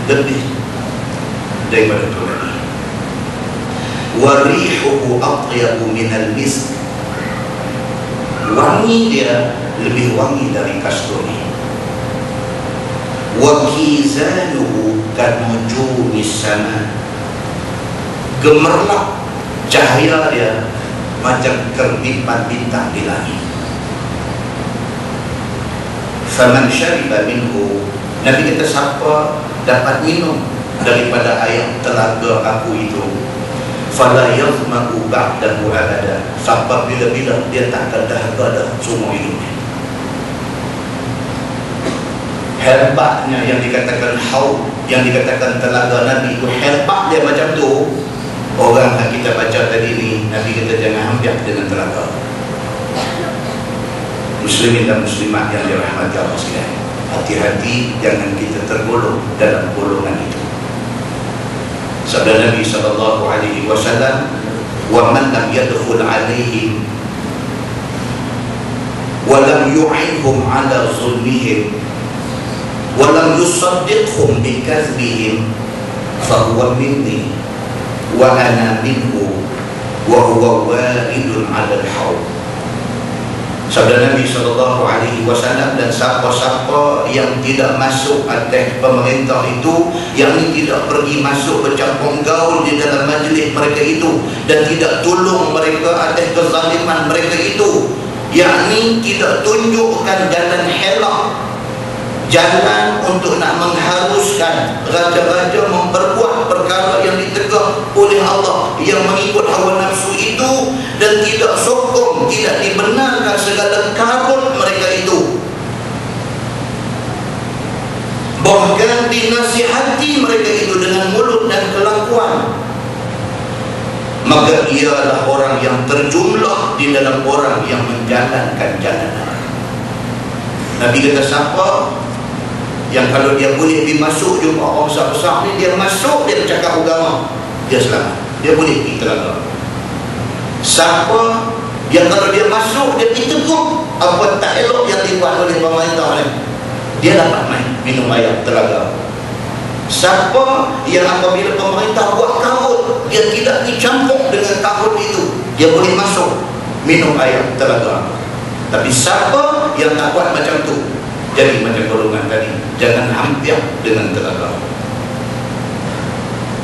lebih daripada tu lagi. Wa rihuhu atyabu min al-misk, wangi dia lebih wangi dari kasturi. Wa kizanuhu kanujumis sama, gemerlap cahaya dia macam kermipan bintang di langit. Faman syariba minhu, Nabi kata siapa dapat minum daripada air telaga aku itu, fala yazma'u ba'dahu abada, sampai bila-bila dia tak akan dahaga dah semua hidupnya. Hebatnya yang dikatakan haud, yang dikatakan telaga Nabi itu, hebat dia macam tu. Orang yang kita baca tadi ni, Nabi kata jangan ambil dengan telaga. Muslimin dan muslimat yang dirahmati Allah sekalian, hati-hati jangan kita tergolong dalam golongan itu. Sabda Nabi SAW, wa man lam yadkhul alaihim wa lam yu'inhum ala zulmihim wa lam yusaddiqhum bikazbihim fahuwa minni wa ana minhu wa huwa waridun ala al-haud. Sabda Nabi SAW, dan siapa-siapa yang tidak masuk atas pemerintah itu, yang tidak pergi masuk bercampur gaul di dalam majlis mereka itu, dan tidak tolong mereka atas kezaliman mereka itu, yakni tidak tunjukkan jalan helak, jalan untuk nak mengharuskan raja-raja memperbuat perkara yang ditegah oleh Allah, yang mengikut hawa nafsu itu, dan tidak sokong, tidak dibenarkan segala karut mereka itu, bahkan dinasihati mereka itu dengan mulut dan kelakuan, maka ialah orang yang terjumlah di dalam orang yang menjalankan jalan. Nabi kata siapa yang kalau dia boleh pergi masuk jumpa orang besar-besar ni, dia masuk, dia bercakap agama, dia selamat, dia boleh pergi telaga. Siapa yang kalau dia masuk, dia pergi tegur apa tak elok yang dibuat oleh pemerintah ni, dia dapat main minum air telaga. Siapa yang apabila pemerintah buat karut, dia tidak dicampur dengan karut itu, dia boleh masuk minum air telaga. Tapi siapa yang tak buat macam tu, jadi macam golongan tadi, jangan hampir dengan telaga.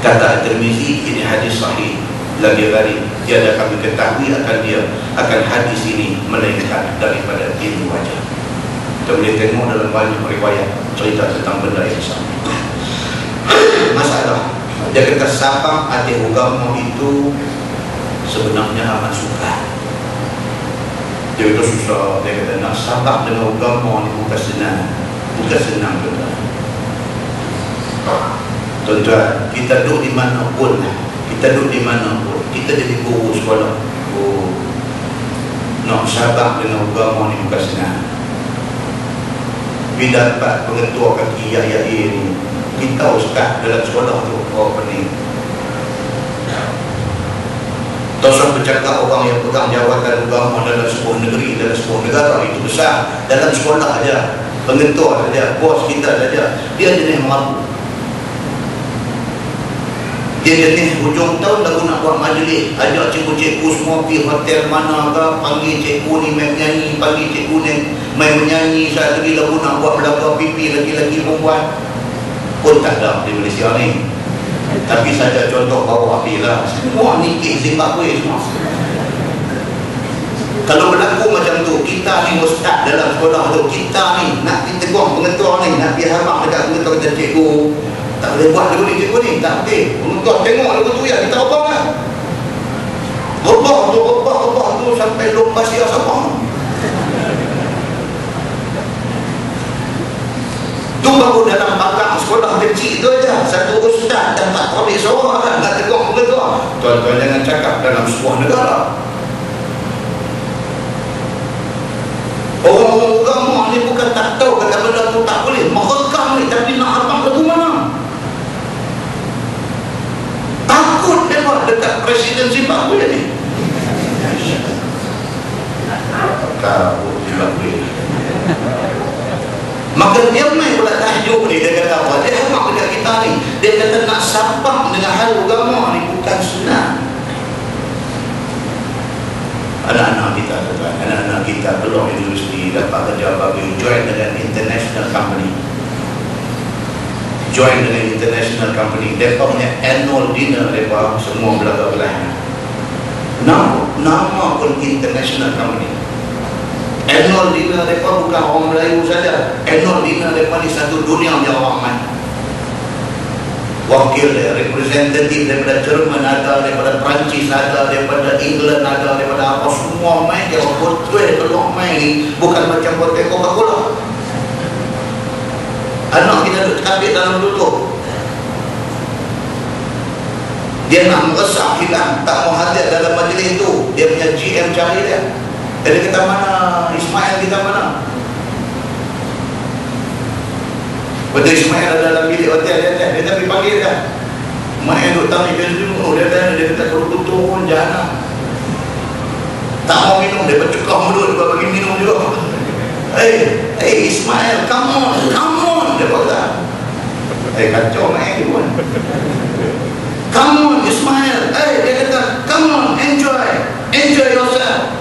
Kata Tirmizi, ini hadis sahih lagi gharib, tiada kami ketahui akan dia, akan hadis ini melainkan daripada ilmu wajah. Kita boleh tengok dalam banyak riwayat cerita tentang benda yang sama. Masalah dia kata sabang hati agama itu sebenarnya amat susah. Dia kata susah, dia kata nak sabang dengan agama ni bukan senang, bukan senang benda. Tuan-tuan, kita duduk di mana pun, kita duduk di mana pun, kita jadi guru sekolah, nak sabang dengan agama ni bukan senang. Bila dapat pengetua kaki Yahya ni, kita ustaz dalam sekolah tu, apa ni, Tosok bercakap orang yang pegang jawatan agama dalam sebuah negeri, dalam sebuah negara itu besar, dalam sekolah saja, pengetua saja, bos kita saja, dia jenis mampu. Dia jenis hujung tahun lagu nak buat majlis, ajak cikgu-cikgu semua pergi hotel mana ke, panggil cikgu ni main menyanyi, panggil cikgu ni main menyanyi, saat lagi lagu nak buat belakang pipi, lagi-lagi perempuan pun tak ada di Malaysia ni. Tapi saja contoh bawah api lah, semua nikih Zimbabwe semua. Kalau berlaku macam tu, kita ni ustaz dalam sekolah tu, kita ni nak ditegur pengetua ni, nak pergi habang dekat pengetua, kata cikgu tak boleh buat lagu ni, cikgu ni tak boleh, pengetua tengok lagu tu ya, kita ubah lah, ubah tu sampai lomba siap sama. Tu baru dalam pagar sekolah kecil tu aja. Satu ustaz dan tak ambil seorang kan nak tegur muka tu. Tuan-tuan jangan cakap dalam sebuah negara. Orang-orang agama ni bukan tak tahu kata benda tu tak boleh. Mereka ni tapi nak abang lagu mana? Takut tengok dekat Presiden Zimbabwe ni. Takut Zimbabwe. Maka dia main pula tajuk ni. Dia kata apa? Dia hamak dekat kita ni. Dia kata nak sabak dengan hal agama ni bukan senang. Anak-anak kita tuan, anak-anak kita keluar universiti dapat kerja bagi join dengan international company. Join dengan international company. Mereka punya annual dinner mereka semua belah-belah. Nama pun international company. Annual dinner mereka bukan orang Melayu saja. Annual dinner mereka di satu dunia yang orang main. Wakil dia, representatif daripada Jerman ada, daripada Perancis ada, daripada England ada, daripada apa semua main. Dia portray keluar main ni bukan macam portray Coca-Cola. Anak kita duduk kabit dalam duduk. Dia nak meresap hilang, tak mau hadir dalam majlis tu. Dia punya GM cari dia. Dia kata mana Ismail kita mana? Betul Ismail ada dalam bilik hotel dia tapi panggil dia. Main duk tang ikan semua dia kata kalau turun jahanam. Tak mau minum dia bercakap mulut dia bagi minum juga. Hey Ismail, come on dia kata. Kacau main dia pun. Come on Ismail. Dia kata come on, enjoy yourself.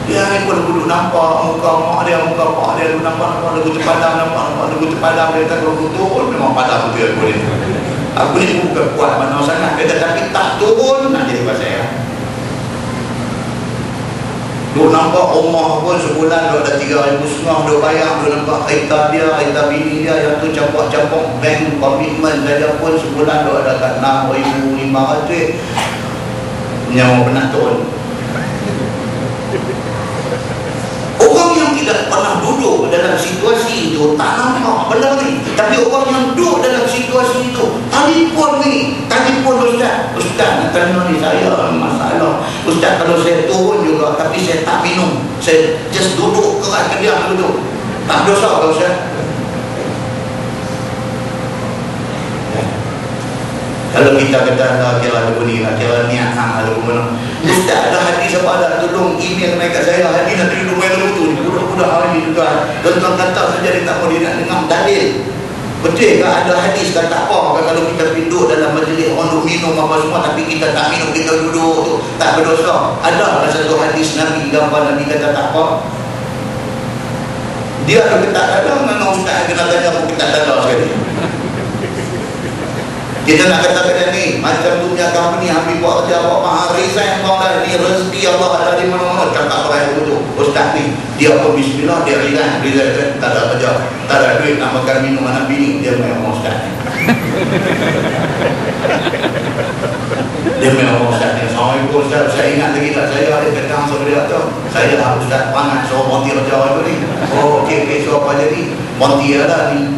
Dia ni pun duduk nampak muka mak dia, muka pak dia, nampak lagu terpadam, nampak lagu terpadam. Dia kata kalau turun memang padam betul boleh. Aku ni bukan kuat mana sangat. Dia kata tapi tak turun nak jadi pasal ya. Duk nampak rumah pun sebulan duk ada 3,500 duk bayar. Duk nampak kereta dia, kereta bini dia yang tu campur-campur bank komitmen saja pun sebulan duk ada kat 6,500. Nyawa penatun. Orang yang tidak pernah duduk dalam situasi itu tak nampak benda ni. Tapi orang yang duduk dalam situasi itu, telefon Ustaz nak tanya ni saya masalah. Ustaz kalau saya turun juga tapi saya tak minum, saya just duduk kerat kediam duduk, tak dosa kalau Ustaz? Kalau kita kata kira ada bunyi, kira niat hang ada mana. Ustaz ada hadis apa ada tolong email mereka saya hadis nak duduk main tu. Budak-budak hari ni juga. Tuan-tuan kata saja dia tak mau dia nak dengar dalil. Betul ke ada hadis kata apa kalau kita duduk dalam majlis orang duduk minum apa semua tapi kita tak minum, kita duduk tu tak berdosa. Ada satu hadis Nabi gambar Nabi kata tak apa. Dia ada tak ada mana ustaz kena tanya aku tak ada sekali. Kita nak kata kat ni macam tu punya company habis buat kerja apa hari saya bang dah ni rezeki Allah ada di mana-mana cakap orang betul. Ustaz ni dia pun bismillah dia resign tak ada kerja, tak ada duit nak makan minum anak bini, dia memang ustaz ni. Dia memang ustaz ni. Assalamualaikum Ustaz, saya ingat lagi tak saya ada ketang sama dia tu. Saya lah Ustaz pangat so monti kerja apa ni. Oh okey so apa jadi? Monti ada ni.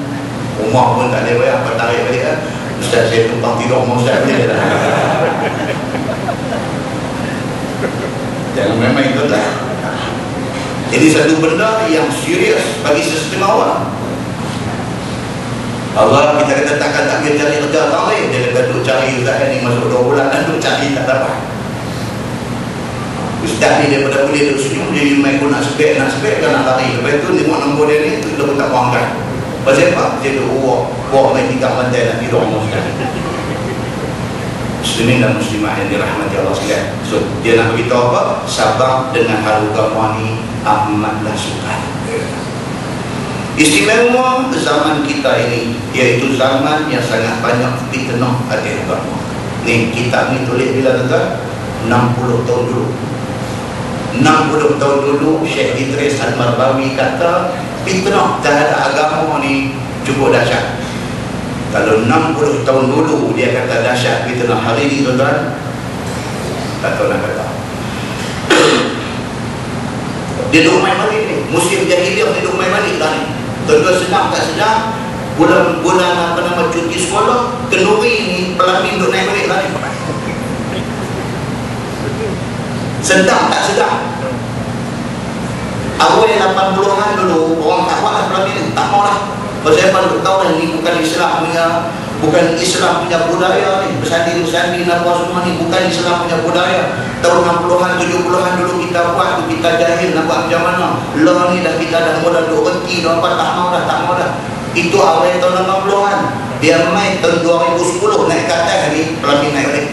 Rumah pun tak ada bayar, tarik balik kan. Ustaz saya tumpang tidur sama Ustaz boleh tak? Jangan main-main tu tak. Jadi satu benda yang serius bagi sesetengah orang. Allah kita kata takkan tak boleh cari kerja tak boleh. Dia kata duk cari Ustaz ni masuk 2 bulan dan duk cari tak dapat. Ustaz ni daripada boleh duk senyum jadi main pun nak spek kan nak lari. Lepas tu tengok nombor dia ni tu dia pun tak angkat. Pasal apa? Dia duk bawa main 3 lantai nak tidur sama Ustaz. Muslimin dan muslimah yang dirahmati Allah sekalian. So dia nak beritahu apa? Sabar dengan hal agama ni amatlah sukar. Istimewa zaman kita ini iaitu zaman yang sangat banyak fitnah atas agama. Ni kitab ni tulis bila tuan? 60 tahun dulu. 60 tahun dulu Syekh Idris Al-Marbawi kata fitnah terhadap agama ni cukup dahsyat. Kalau 60 tahun dulu dia kata dahsyat fitnah, hari ni tuan-tuan tak tahu nak kata. Dia duk main balik ni. Musim jahiliah ni duk main balik dah ni. Tuan-tuan sedang tak sedang, bulan apa nama cuti sekolah, kenduri ni pelamin duk naik balik lari. Sedang tak sedang. Awal 80-an dulu orang tak buat lah pelamin, tak mau lah. Pasal apa tahu dah ni bukan Islam punya budaya ni. Bersanding apa semua ni bukan Islam punya budaya. Tahun 60-an 70-an dulu kita buat, kita jahil nak buat macam mana. Lah ni dah kita dah mula duk reti dah apa, tak mau dah. Itu awal tahun 80-an. Dia main tahun 2010 naik ke atas lagi, pelamin naik balik.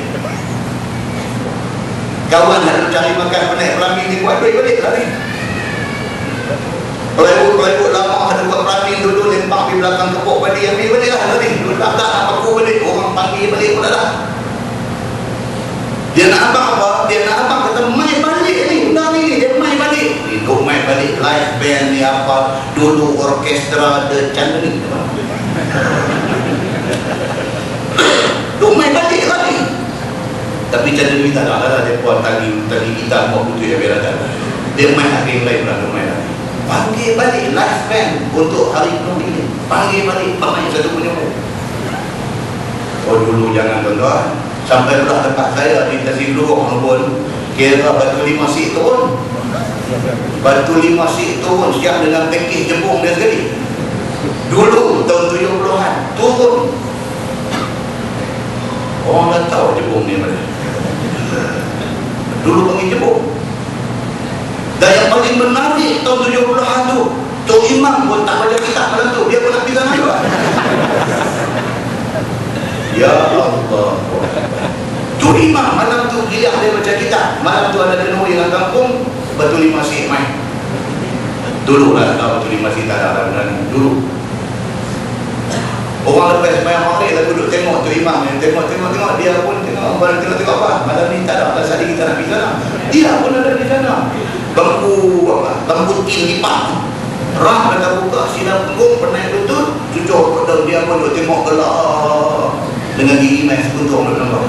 Kawan nak cari makan naik pelamin ni buat duit balik lah ni. Pelaibut lama ada buat pelamin dulu lempang di belakang kepok padi, ambil balik lah ni. Tak nak paku balik, orang panggil balik pula dah. Dia nak abang apa? Dia nak abang kata main balik ni, benda ni dia main balik. Duk main balik live band ni apa, dulu orkestra The Chandni. Duk main balik lah ni. Tapi Chandni tak ada lah, dia buat tali kita mau butuh ya biar ada. Dia main hari lain pula, dia main lagi. Panggil balik live band untuk hari kenduri ni. Panggil balik pemain satu punya. Oh dulu jangan tuan-tuan. Sampai pula tempat saya di Tasik Lurong pun kira batu 5 sik turun. Batu 5 sik turun siap dengan pakej jempung dia sekali. Dulu tahun 70-an turun. Orang dah tahu jempung ni mana. Dulu panggil jempung. Dan yang paling menarik tahun 70-an tu, Tok Imam pun tak baca kitab malam tu, dia pun nak pergi sana juga. Ya Allah. Tok Imam malam tu gila dia baca kitab. Malam tu ada kenduri dengan kampung, batu 5 sik main. Dulu lah tahu batu 5 sik tak ada benar dulu. Orang lepas sembahyang maghrib lalu duduk tengok Tok Imam ni, tengok dia pun tengok apa. Malam ni tak ada alasan kita nak pergi sana. Dia pun ada di sana. Bangku tin lipat. Ram kata buka silang punggung penaik lutut, cucuk pada dia pun duk tengok gelap dengan gigi main sekuntung duk nampak.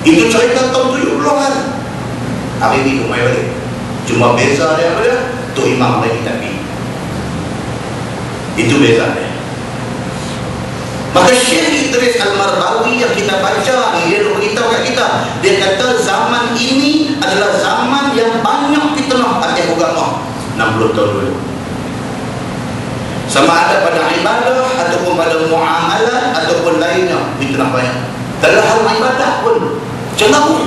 Itu cerita tahun 70-an. Hari ni duk main balik. Cuma beza dia apa dia? Tok Imam lagi tak pergi. Itu beza dia. Maka Syekh Idris Al-Marbawi yang kita baca ni, dia beritahu kat kita, dia kata zaman ini adalah zaman yang banyak fitnah atas agama 60 tahun dulu. Sama ada pada ibadah ataupun pada muamalah ataupun lainnya, fitnah banyak. Dalam hal ibadah pun cenderung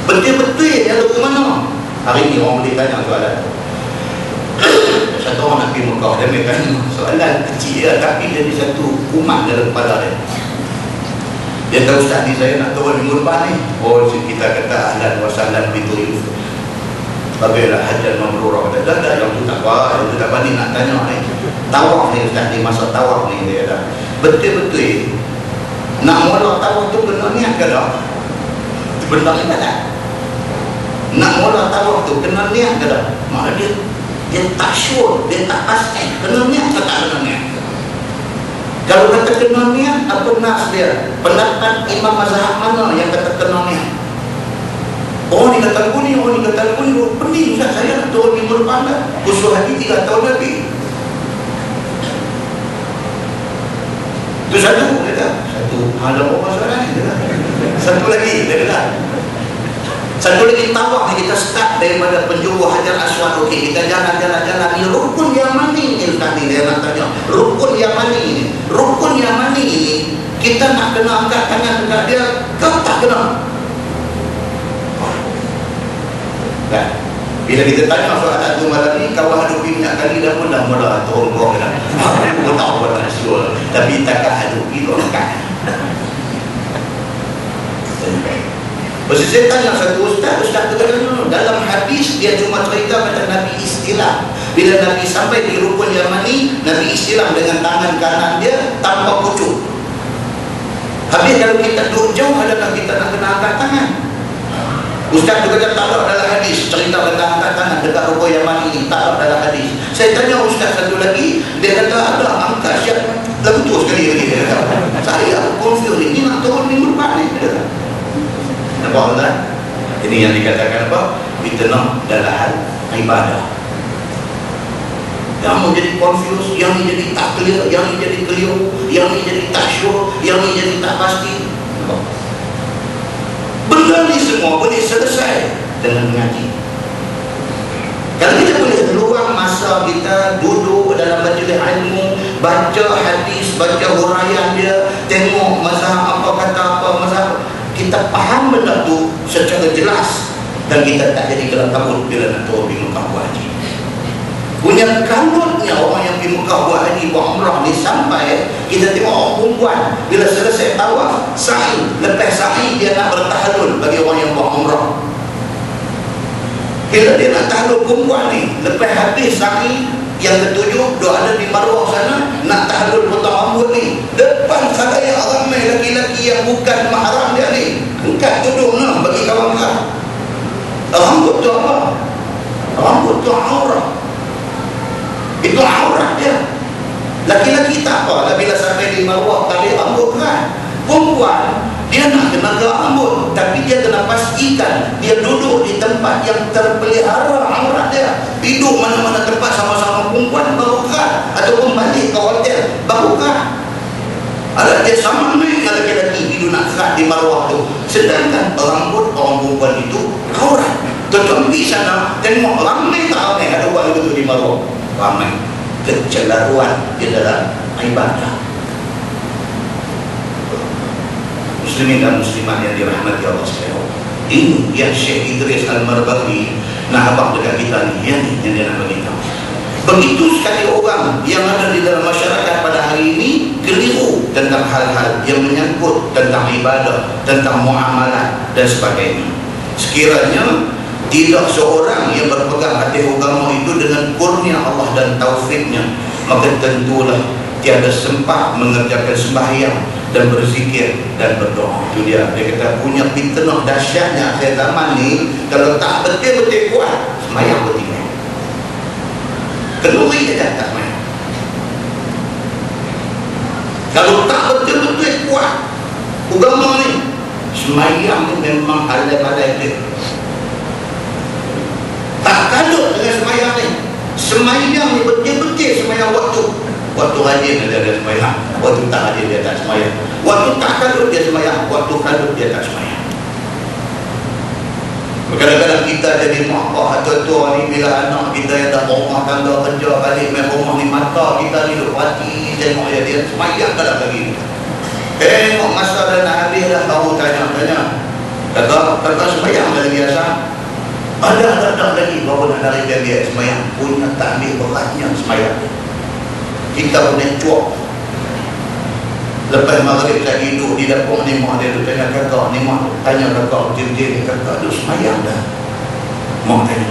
betul-betul dia lalu ke mana. Hari ni orang boleh tanya soalan. Satu orang nak pergi Mekah, dia makan soalan kecil tapi jadi satu kuman dalam kepala dia. Dia tahu Ustaz ni saya nak turun minggu depan ni. Oh kita kata ahlan wa sahlan bitul Yusuf. Apabila hajat mabrurah dah yang tu tak apa ni nak tanya ni. Tawaf ni Ustaz ni, masa tawaf ni dia dah betul-betul nak mula tawaf tu kena niat ke tak? Benda ni tak. Nak mula tawaf tu kena niat ke tak? Mak dia tak sure, dia tak pasti kena niat atau tak kena niat. Kalau kata kena niat, apa nas dia? Pendapat imam mazhab mana yang kata kena niat? Oh ni kata aku ni, pening Ustaz, saya nak turun minggu depan dah, usul hati 3 tahun lagi. Itu satu, dia kata satu, ada apa soalan ni? Satu lagi, dia kata satu lagi tawaf ni kita start daripada penjuru Hajar Aswad. Okey, kita jalan ni rukun yang mana ni Ustaz ni, dia nak tanya rukun yang mana ni, kita nak kena angkat tangan dekat dia kau tak kena kan? Bila kita tanya soalan tu malam ni, kawan ada minyak kali dah pun dah mula turun dah. Aku tahu apa nak sure, tapi takkan ada kilo kan. Pasal saya tanya satu ustaz tu kata dalam hadis dia cuma cerita pada Nabi istilah. Bila Nabi sampai di rukun Yamani, Nabi istilah dengan tangan kanan dia tanpa pucuk. Habis kalau kita duduk jauh adalah kita nak kena angkat tangan. Ustaz tu kata tak ada dalam hadis cerita tentang angkat tangan dekat rukun Yamani ini, tak ada dalam hadis. Saya tanya ustaz satu lagi, dia kata ada angkat siap lentur sekali lagi. Dia kata saya confuse ini nak turun minggu depan ni. Nampak tak? Ini yang dikatakan apa? Fitnah dalam hal ibadah. Yang ni jadi confused, yang ni jadi tak clear, yang ni jadi keliru, yang ni jadi tak sure, yang ni jadi tak pasti. Benda ni semua boleh selesai dengan mengaji. Kalau kita boleh luang masa kita duduk dalam majlis ilmu, baca hadis, baca huraian dia, tengok mazhab apa kata apa mazhab, kita faham benda tu secara jelas dan kita tak jadi gerak kabut bila nak turun di Mekah buat haji. Punya kanutnya orang yang pergi Mekah buat haji, buat umrah ni, sampai kita tengok orang perempuan bila selesai tawaf, sa'i, lepas sa'i dia nak bertahalul bagi orang yang buat umrah. Bila dia nak tahalul perempuan ni, lepas habis sa'i yang ketujuh, dia ada di Marwah sana, nak tahalul potong rambut ni, depan khalayak ramai lelaki-lelaki yang bukan mahram dia ni, angkat tudung lah bagi kawan kau. Rambut tu apa? Rambut tu aurat. Itu aurat dia. Laki-laki tak apa lah bila sampai di Marwah tarik rambut kan. Perempuan dia nak kena gerak rambut, tapi dia kena pastikan dia duduk di tempat yang terpelihara aurat dia. Duduk mana-mana tempat sama-sama perempuan baru kan, ataupun balik ke hotel baru kan. Ada dia sama naik dengan laki-laki hidup nak kerat di Marwah tu. Sedangkan rambut orang perempuan itu aurat. Tuan-tuan pergi sana, tengok ramai tak ramai ada orang itu di Marwah. Ramai. Kecelaruan di dalam ibadah. Muslimin dan muslimat yang dirahmati Allah sekalian. Ini yang Syekh Idris Al-Marbawi nak abang dekat kita ni, yang dia nak beritahu. Begitu sekali orang yang ada di dalam masyarakat pada hari ini keliru tentang hal-hal yang menyangkut tentang ibadah, tentang muamalah dan sebagainya. Sekiranya tidak seorang yang berpegang hati agama itu dengan kurnia Allah dan taufiknya, maka tentulah tiada sempat mengerjakan sembahyang dan berzikir dan berdoa. Itu dia kata punya fitnah dahsyatnya akhir zaman ni, kalau tak betul-betul kuat, sembahyang bertinggal. Kenduri dia tak sembahyang. Kalau tak betul-betul kuat agama ni, sembahyang ni memang halai-halai dia. Tak kalut dengan sembahyang ni. Sembahyang ni betul-betul sembahyang waktu rajin dia ada sembahyang, waktu tak rajin dia tak sembahyang, waktu tak kalut dia sembahyang, waktu kalut dia tak sembahyang. Kadang-kadang kita jadi mak atau tua ni, bila anak kita yang dah rumah tangga kerja balik main rumah ni, mata kita ni duk hati tengok dia sembahyang dalam lagi ni. Tengok masa dah nak habis dah baru tanya kata sembahyang dah lagi asal. Ada lagi baru nak dari dia sembahyang. Punya tak ambil beratnya sembahyang. Kita punya cuak. Lepas maghrib lagi duduk di dapur ni, mak dia duduk tanya kakak ni, mak tanya kakak betul-betul ni, kakak duduk sembahyang dah. Mak tanya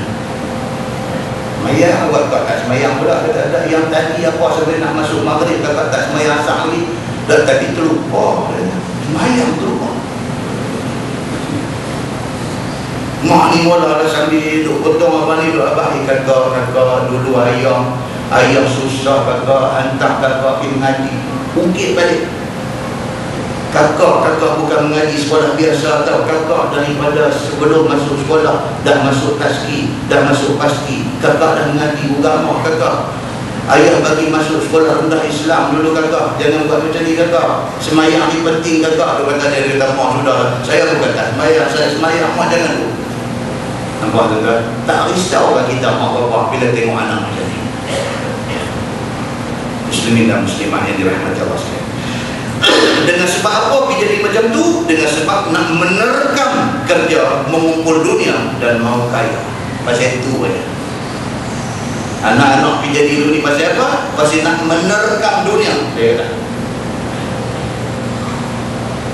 sembahyang buat tak sembahyang pula. Kata ada yang tadi apa sampai nak masuk maghrib kakak tak sembahyang asal lagi. Dah tadi terlupa. Sembahyang terlupa. Mak ni mula dah sambil duduk potong apa ni, duduk abah kakak dulu ayam susah kakak, hantar kakak pergi mengaji, ungkit balik. Kakak bukan mengaji sekolah biasa tau. Kakak daripada sebelum masuk sekolah dah masuk taski, dah masuk pasti, kakak dah mengaji agama kakak. Ayah bagi masuk sekolah rendah Islam dulu kakak. Jangan buat macam ni kakak. Semayang ni penting kakak. Dia kata dia kata mak sudah, saya bukan tak semayang, saya semayang, mak jangan dulu. Nampak tuan-tuan? Tak risau kan kita mak bapak bila tengok anak macam ni. Muslimin dan muslimat yang dirahmati Allah sekalian. Dengan sebab apa pergi jadi macam tu? Dengan sebab nak menerkam kerja, mengumpul dunia dan mau kaya. Pasal itu saja. Anak-anak pergi jadi dulu ni pasal apa? Pasal nak menerkam dunia. Dia kata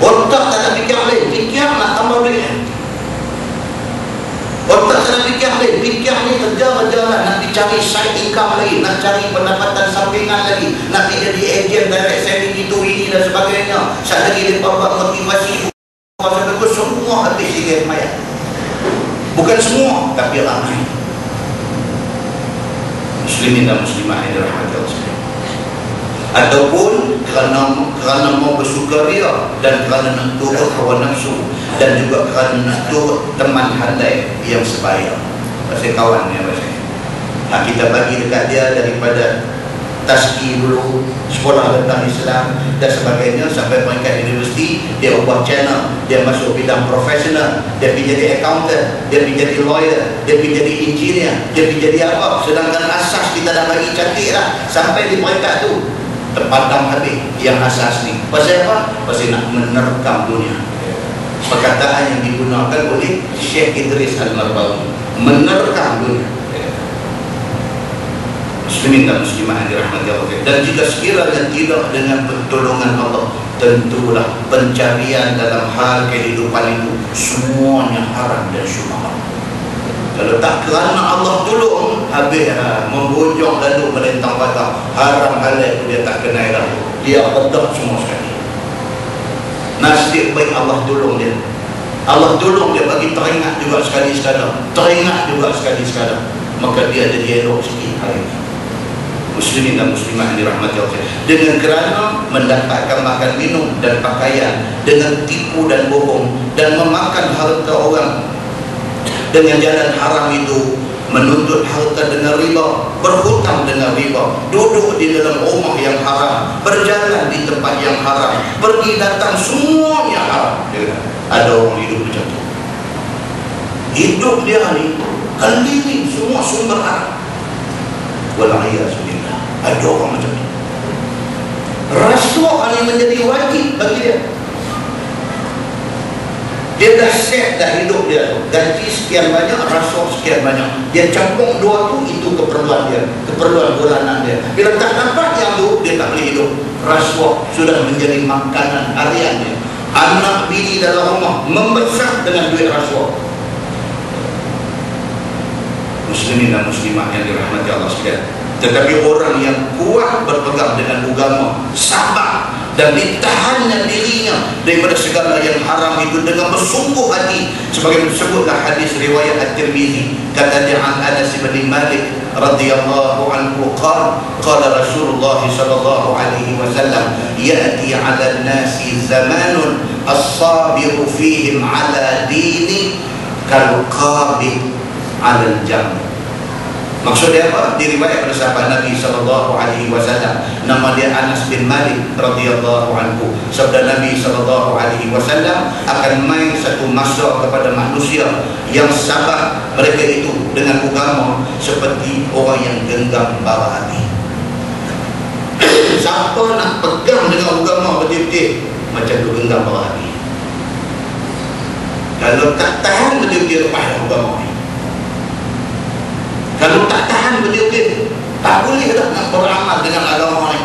otak tak nak fikir lain, fikir nak tambah duit. Otak tak nak fikir lain, fikir ni kerja nak dicari side income lagi, nak cari pendapatan sampingan lagi, nak jadi agent direct selling itu ini dan sebagainya. Sekali lagi dia buat motivasi kuasa itu semua habis dia semayang. Bukan semua, tapi ramai. Muslimin dan muslimat yang dirahmati Allah sekalian. Ataupun kerana mau bersukaria dan kerana nak turut hawa nafsu dan juga kerana nak turut teman handai yang sebaya. Pasal kawan ni pasal Kita bagi dekat dia daripada tazki dulu, sekolah tentang Islam dan sebagainya, sampai peringkat universiti. Dia ubah channel, dia masuk bidang profesional, dia pergi jadi accountant, dia pergi jadi lawyer, dia pergi jadi engineer, dia pergi jadi apa. Sedangkan asas kita dah bagi cantik lah. Sampai di peringkat tu terpadam habis yang asas ni. Pasal apa? Pasal nak menerkam dunia. Perkataan yang digunakan oleh Syekh Idris Al-Marbawi, menerkam dunia. Muslimin dan muslimah yang dirahmati Allah. Dan jika sekiranya tidak dengan pertolongan Allah, tentulah pencarian dalam hal kehidupan itu semuanya haram dan syubhat. Kalau tak kerana Allah tolong, habis membojong lalu melentang patah, haram halal itu dia tak kenal dah. Dia bedah semua sekali. Nasib baik Allah tolong dia. Allah tolong dia bagi teringat juga sekali-sekala, teringat juga sekali-sekala, maka dia jadi elok sikit hari ini. Muslimin dan muslimah yang dirahmati Allah, dengan kerana mendapatkan makan minum dan pakaian dengan tipu dan bohong, dan memakan harta orang dengan jalan haram itu, menuntut harta dengan riba, berhutang dengan riba, duduk di dalam rumah yang haram, berjalan di tempat yang haram, pergi datang semuanya haram. Ada orang hidup macam tu. Hidup dia ni keliling semua sumber haram. Wal'iyazulillah. Ada orang macam tu. Rasuah ni menjadi wajib bagi dia. Dia dah set dah hidup dia tu. Gaji sekian banyak, rasuah sekian banyak. Dia campur dua tu, itu keperluan dia, keperluan bulanan dia. Bila tak dapat yang tu, dia tak boleh hidup. Rasuah sudah menjadi makanan harian dia. Anak bini dalam rumah membesar dengan duit rasuah. Muslimin dan muslimah yang dirahmati Allah sekalian. Tetapi orang yang kuat berpegang dengan agama, sabar dan ditahannya dirinya daripada segala yang haram itu dengan bersungguh hati, sebagaimana disebutlah hadis riwayat At-Tirmizi, kata dia an Anas bin Malik radhiyallahu anhu qala Rasulullah sallallahu alaihi wasallam, ya'ti 'ala an-nasi zamanun as-sabiru fihim 'ala dini kal qabid 'ala al-jamr. Maksudnya apa? Diriwayat pada sahabat Nabi sallallahu alaihi wasallam, nama dia Anas bin Malik radhiyallahu anhu. Sabda Nabi sallallahu alaihi wasallam, akan main satu masa kepada manusia yang sabar mereka itu dengan agama seperti orang yang genggam bara api. Siapa nak pegang dengan agama betul-betul macam tu genggam bara api. Kalau tak tahan betul-betul lepas agama ni. Kalau tak tahan betul-betul, tak boleh dah nak beramal dengan agama ni.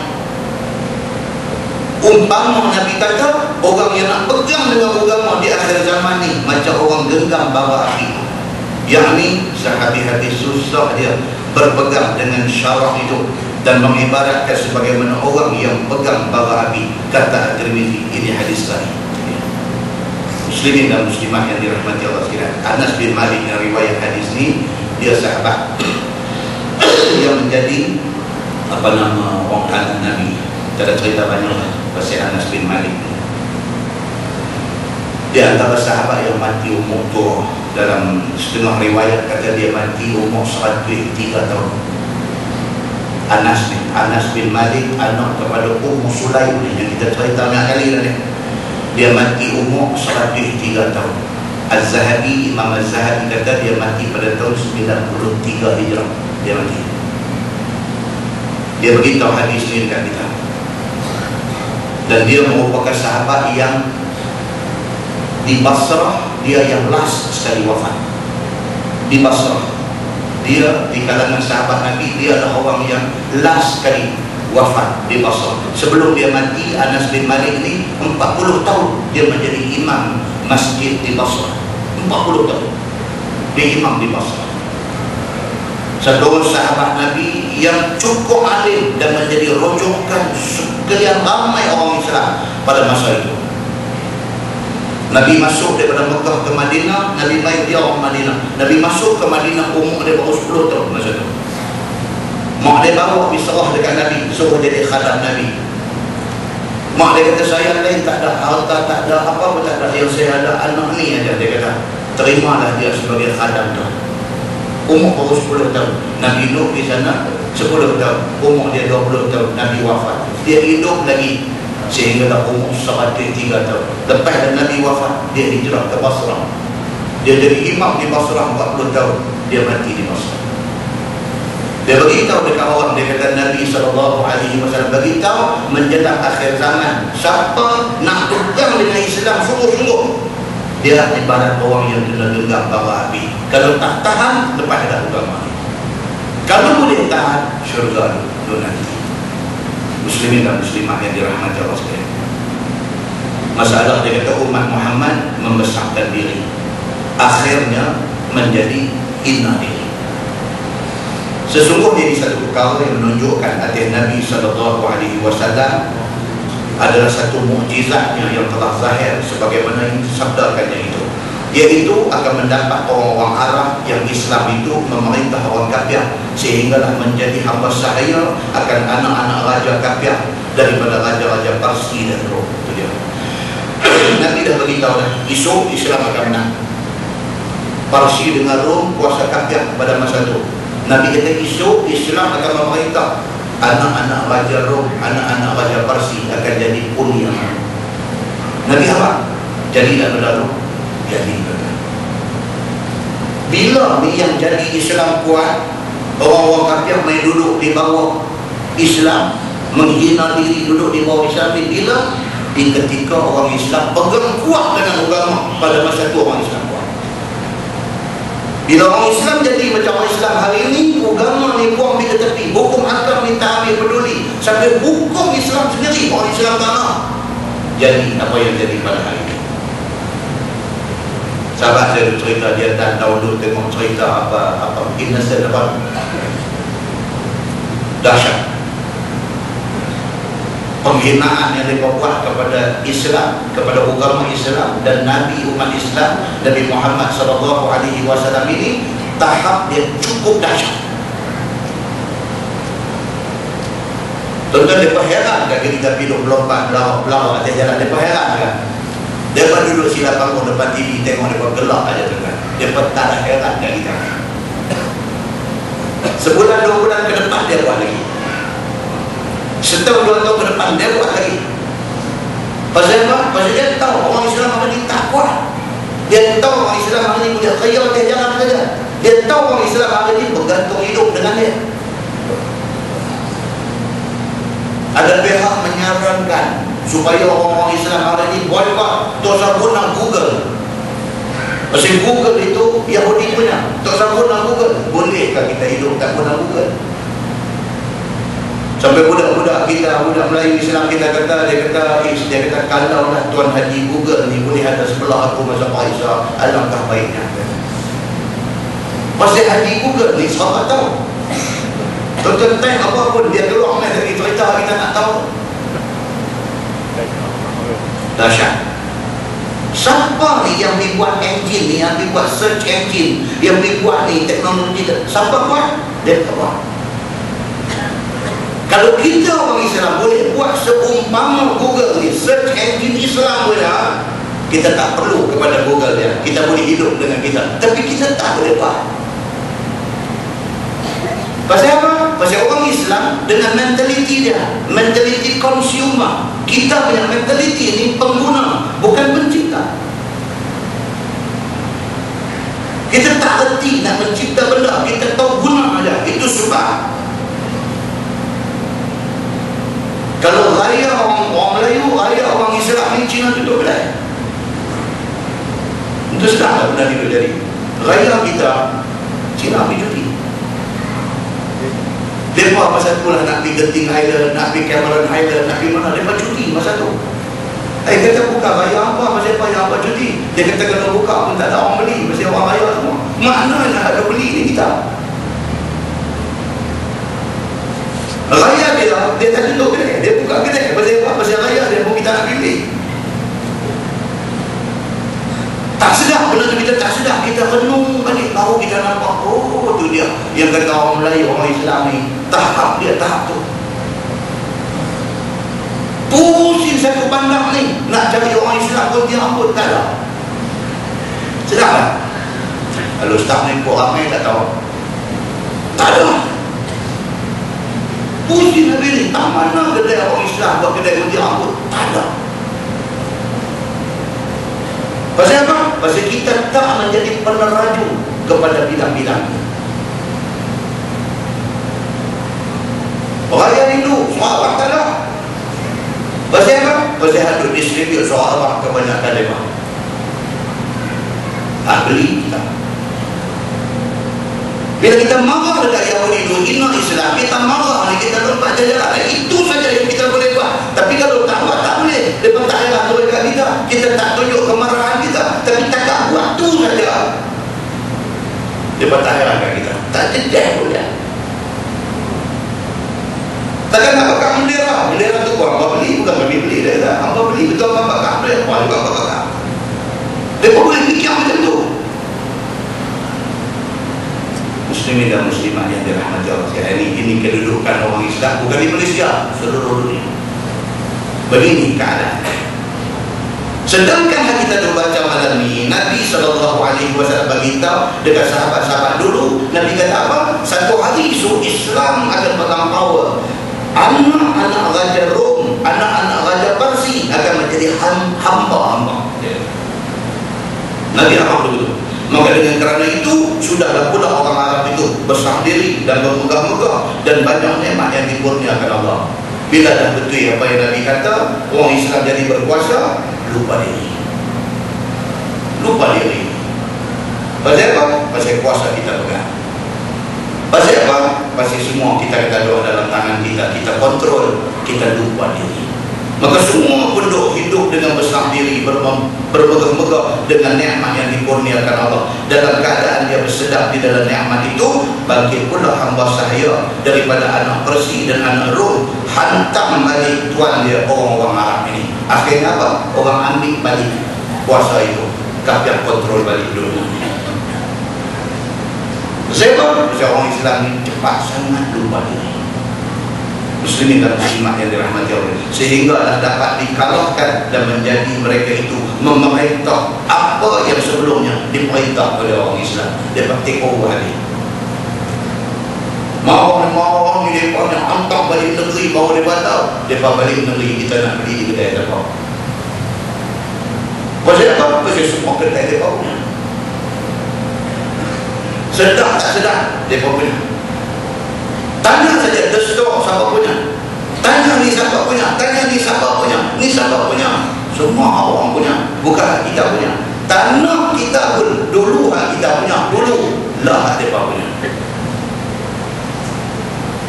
Umpama Nabi kata, orang yang nak pegang dengan agama di akhir zaman ni macam orang genggam bara api. Yang ni sehati-hati susah dia berpegang dengan syarak itu dan mengibaratkan sebagaimana orang yang pegang bara api. Kata At-Tirmizi, ini hadis sahih. Muslimin dan muslimah yang dirahmati Allah sekalian, Anas bin Malik yang riwayat hadis ni, dia sahabat yang menjadi orang kanan Nabi. Kita ada cerita banyak pasal Anas bin Malik. Dia antara sahabat yang mati umur tua. Dalam setengah riwayat kata dia mati umur 103 tahun. Anas bin Malik anak kepada Ummu Sulaim yang kita cerita banyak kali dah ni. Dia mati umur 103 tahun. Az-Zahabi, Imam Az-Zahabi kata dia mati pada tahun 93 Hijrah. Dia mati. Dia beritahu hadis ini dekat kita. Dan dia merupakan sahabat yang di Basrah, dia yang last sekali wafat. Di Basrah, dia di kalangan sahabat Nabi, dia adalah orang yang last sekali wafat di Basrah. Sebelum dia mati, Anas bin Malik ni 40 tahun dia menjadi imam masjid di Basrah. 40 tahun dia imam di Basrah. Satu sahabat Nabi yang cukup alim dan menjadi rujukan sekian ramai orang Islam pada masa itu. Nabi masuk daripada Mekah ke Madinah, Nabi main dia orang Madinah. Nabi masuk ke Madinah, umur dia baru 10 tahun masa itu. Mak dia bawa Bisrah dekat Nabi, suruh jadi khadam Nabi. Mak dia kata, saya lain tak ada harta, tak ada apa-apa, tak ada. Yang saya ada anak ni aja. Dia kata, terimalah dia sebagai khadam tu. umur baru 10 tahun. Nabi Nuh di sana 10 tahun, umur dia 20 tahun, Nabi wafat. Dia hidup lagi sehingga umur 103 tahun. Lepas Nabi wafat, dia hijrah ke Basrah. Dia jadi imam di Basrah 40 tahun, dia mati di Basrah. Dia beritahu dekat orang, dia kata Nabi SAW beritahu menjelang akhir zaman, siapa nak pegang dengan Islam sungguh-sungguh, dia ibarat orang yang kena genggam bara api. Kalau tak tahan, lepas dah agama. Kalau boleh tahan, syurga dulu nanti. Muslimin dan muslimah yang dirahmati Allah sekalian. Masalah dia kata umat Muhammad membesarkan diri, akhirnya menjadi hina diri. Sesungguhnya ini satu perkara yang menunjukkan atas Nabi SAW adalah satu mukjizatnya yang telah zahir sebagaimana yang disabdakannya itu, iaitu akan mendapat orang-orang Arab yang Islam itu memerintah orang kafir sehinggalah menjadi hamba sahaya akan anak-anak raja kafir daripada raja-raja Parsi dan Rom. Itu dia. Nabi dah beritahu dah, esok Islam akan menang. Parsi dengan Rom kuasa kafir pada masa itu. Nabi kata esok Islam akan memerintah, anak-anak raja Rom, anak-anak raja Parsi akan jadi punya. Nabi apa? Jadilah berlalu. Jadi bila ni yang jadi Islam kuat, orang-orang kafir main duduk di bawah Islam, menghina diri duduk di bawah Islam ni. Bila di ketika orang Islam pegang kuat dengan agama, pada masa tu orang Islam kuat. Bila orang Islam jadi macam orang Islam hari ini, agama ni buang di tepi, hukum hakam ni tak ambil peduli, sampai hukum Islam sendiri orang Islam tak nak. Jadi apa yang jadi pada hari ini? Sahabat saya cerita, dia tak tahu dulu tengok cerita apa innocent apa dahsyat penghinaan yang mereka buat kepada Islam, kepada agama Islam dan Nabi umat Islam, Nabi Muhammad SAW ini. Tahap dia cukup dahsyat. Tuan-tuan, mereka heran kan kita hidup melompat belau atas jalan. Mereka heran kan? Mereka duduk sila panggung depan TV, tengok mereka gelap aja tuan. Mereka tak ada heran kan kita. Sebulan 2 bulan ke depan dia buat lagi. Setahun 2 tahun ke depan dia buat lagi. Pasal apa? Pasal dia tahu orang Islam hari ini tak kuat. Dia tahu orang Islam hari ini punya kaya atas jalan saja. Dia tahu orang Islam hari ini bergantung hidup dengan dia. Ada pihak menyarankan supaya orang-orang Islam hari ini boykot, tak usah guna Google. Pasal Google itu Yahudi punya, tak usah guna Google. Bolehkah kita hidup tak guna Google? Sampai budak-budak kita, budak Melayu Islam kita kata, dia kata kalau lah Tuan Haji Google ni boleh ada sebelah aku masa Aisyah, alangkah baiknya. Pasal Haji Google ni sahabat tahu. Tuan-tuan tanya apa pun dia keluar main dari cerita, kita nak tahu. Dahsyat. Siapa ni yang dibuat engine ni, yang dibuat search engine, yang dibuat ni teknologi, siapa buat? Dia tak buat. Kalau kita orang Islam boleh buat seumpama Google ni, search engine Islam boleh, kita tak perlu kepada Google dia. Kita boleh hidup dengan kita, tapi kita tak boleh buat. Pasal apa? Pasal orang Islam dengan mentaliti dia, mentaliti consumer. Kita punya mentaliti ni pengguna, bukan pencipta. Kita tak erti nak mencipta benda, kita tahu guna aja. Itu sebab kalau raya orang Melayu, raya orang Islam ni Cina tutup belai. Itu sedang tak pernah hidup jadi. Raya kita Cina ambil cuti. Mereka masa tu lah nak pergi Genting Island, nak pergi Cameron Island, nak pergi mana, mereka cuti masa tu. Kata buka raya apa, masa apa yang apa cuti. Dia kata kalau buka pun tak ada orang beli, masa orang raya semua. Mana nak ada beli ni kita? Raya dia tak tutup kedai, dia buka kedai. Pasal apa? Pasal raya dia pun kita nak pilih. Tak sedap, benda tu kita tak sedap. Kita renung balik, baru kita nampak, oh tu dia yang kata orang Melayu, orang Islam ni, tahap dia, tahap tu. Pusing satu bandar ni, nak cari orang Islam pun dia ampun, tak ada. Sedap tak? Kalau staff ni kok ramai tak tahu. Tak ada. Puji Nabi ni, tak mana kedai orang Islam buat kedai gunting rambut. Tak ada. Pasal apa? Pasal kita tak menjadi peneraju kepada bidang-bidang. Orang yang Hindu, Sarawak tak ada. Pasal apa? Pasal hadut distribute Sarawak kebanyakan mereka. Beli kita. Bila kita marah dekat Yahudi itu, hina Islam, kita marah ni, kita lompat jalan. Itu saja yang kita boleh buat. Tapi kalau tak buat, tak boleh. Mereka tak heran dekat kita. Kita tak tunjuk kemarahan kita. Tapi tak buat tu saja. Mereka tak heran dekat kita. Tak jejak pun dia. Takkan nak bakar bendera. Bendera tu buat apa beli, bukan kami beli dia tak. Apa beli, betul apa bakar bendera. Apa juga apa bakar. Mereka boleh fikir macam tu. Muslimin dan muslimat yang dirahmati Allah sekalian, ini kedudukan orang Islam bukan di Malaysia, seluruh dunia. Begini keadaan. Sedangkan kita baca malam ni, Nabi SAW beritahu dekat sahabat-sahabat dulu. Nabi kata apa? Satu hari isu Islam akan pegang power. Anak-anak Raja Rom, anak-anak Raja Parsi akan menjadi hamba-hamba. Nabi apa begitu? Maka dengan kerana itu, sudahlah pula orang Arab itu besar diri dan bermegah-megah dan banyak nikmat yang dikurniakan Allah. Bila dah betul apa yang Nabi kata, orang Islam jadi berkuasa, lupa diri. Lupa diri. Pasal apa? Pasal kuasa kita pegang. Pasal apa? Pasal semua kita kata doa dalam tangan kita, kita kontrol, kita lupa diri. Maka semua penduduk hidup dengan besar diri, bermegah-megah dengan nikmat yang dikurniakan Allah. Dalam keadaan dia bersedap di dalam nikmat itu, bangkit pula hamba sahaya daripada anak Persia dan anak Rom, hantam balik tuan dia orang-orang Arab ini. Akhirnya apa? Orang ambil balik kuasa itu, kafir kontrol balik dunia. Sebab orang Islam ini cepat sangat lupa diri. Muslimin dan muslimat yang dirahmati Allah, sehingga dapat dikalahkan dan menjadi mereka itu memerintah apa yang sebelumnya diperintah oleh orang Islam. Dia take over hari. Mau ni dia nak hantar balik negeri, baru dia batal. Dia balik negeri, kita nak beli di kedai apa? Pasal apa? Pasal semua kedai dia punya. Sedap tak sedap dia punya. Tanya saja the store siapa punya. Tanya ni siapa punya. Tanya ni siapa punya. Ni siapa punya. Semua orang punya, bukan kita punya. Tanah kita pun dulu kita punya. Dulu lah mereka punya.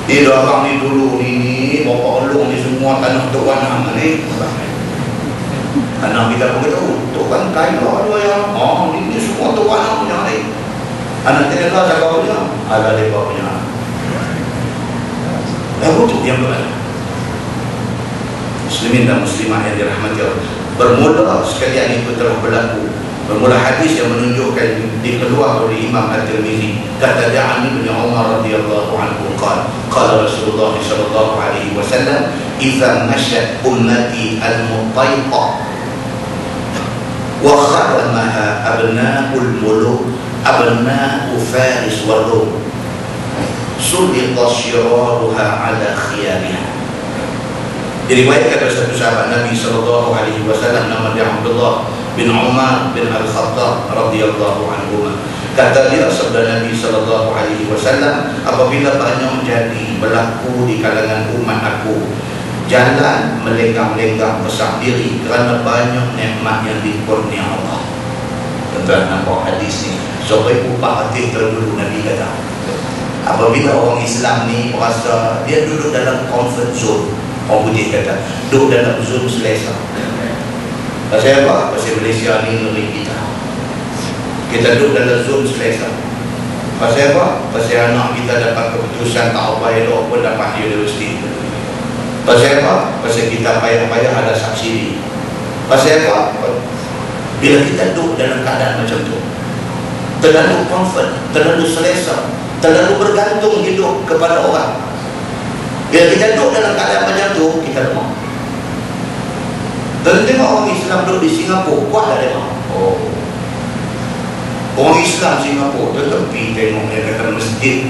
Ni abang ni dulu ni bapa ulung ni semua tanah Tok Wan Ham ni. Tanah kita pun kata, Tok Wan kaya ada yang ni semua Tok Wan Ham punya ni. Anak dia lah siapa punya. Ada mereka punya. Itu yang berlaku. Muslimin dan muslimat yang dirahmati Allah, bermula sekalian itu telah berlaku. Bermula hadis yang menunjukkan dikeluar oleh Imam At-Tirmizi. Kata Ali bin Umar radhiyallahu anhu qala Rasulullah sallallahu alaihi wasallam, "Idza mashat ummati al-mutayqa wa khadamaha abna'ul muluk, abna'u Faris wa Rum, sulita syiraruha ala khiyariha." Diriwayatkan oleh satu sahabat Nabi SAW, nama dia Abdullah bin Umar bin Al-Khattab radhiyallahu anhu. Kata dia, sabda Nabi SAW, apabila banyak jadi berlaku di kalangan umat aku jalan melenggang-lenggang besar diri kerana banyak nikmat yang dikurnia Allah. Tuan-tuan nampak hadis ni, sampai upah hati terdulu Nabi kata, apabila orang Islam ni merasa dia duduk dalam comfort zone, orang putih kata duduk dalam zone selesa. Pasal apa? Pasal Malaysia ni negeri kita, kita duduk dalam zone selesa. Pasal apa? Pasal anak kita dapat keputusan tak apa elok pun dapat universiti. Pasal apa? Pasal kita payah-payah ada subsidi. Pasal apa? Bila kita duduk dalam keadaan macam tu, terlalu comfort, terlalu selesa, terlalu bergantung hidup kepada orang. Bila kita duduk dalam keadaan macam tu, kita lemah. Dan tengok orang Islam duduk di Singapura, kuat tak dia? Orang Islam Singapura, tetapi tengok dia kata masjid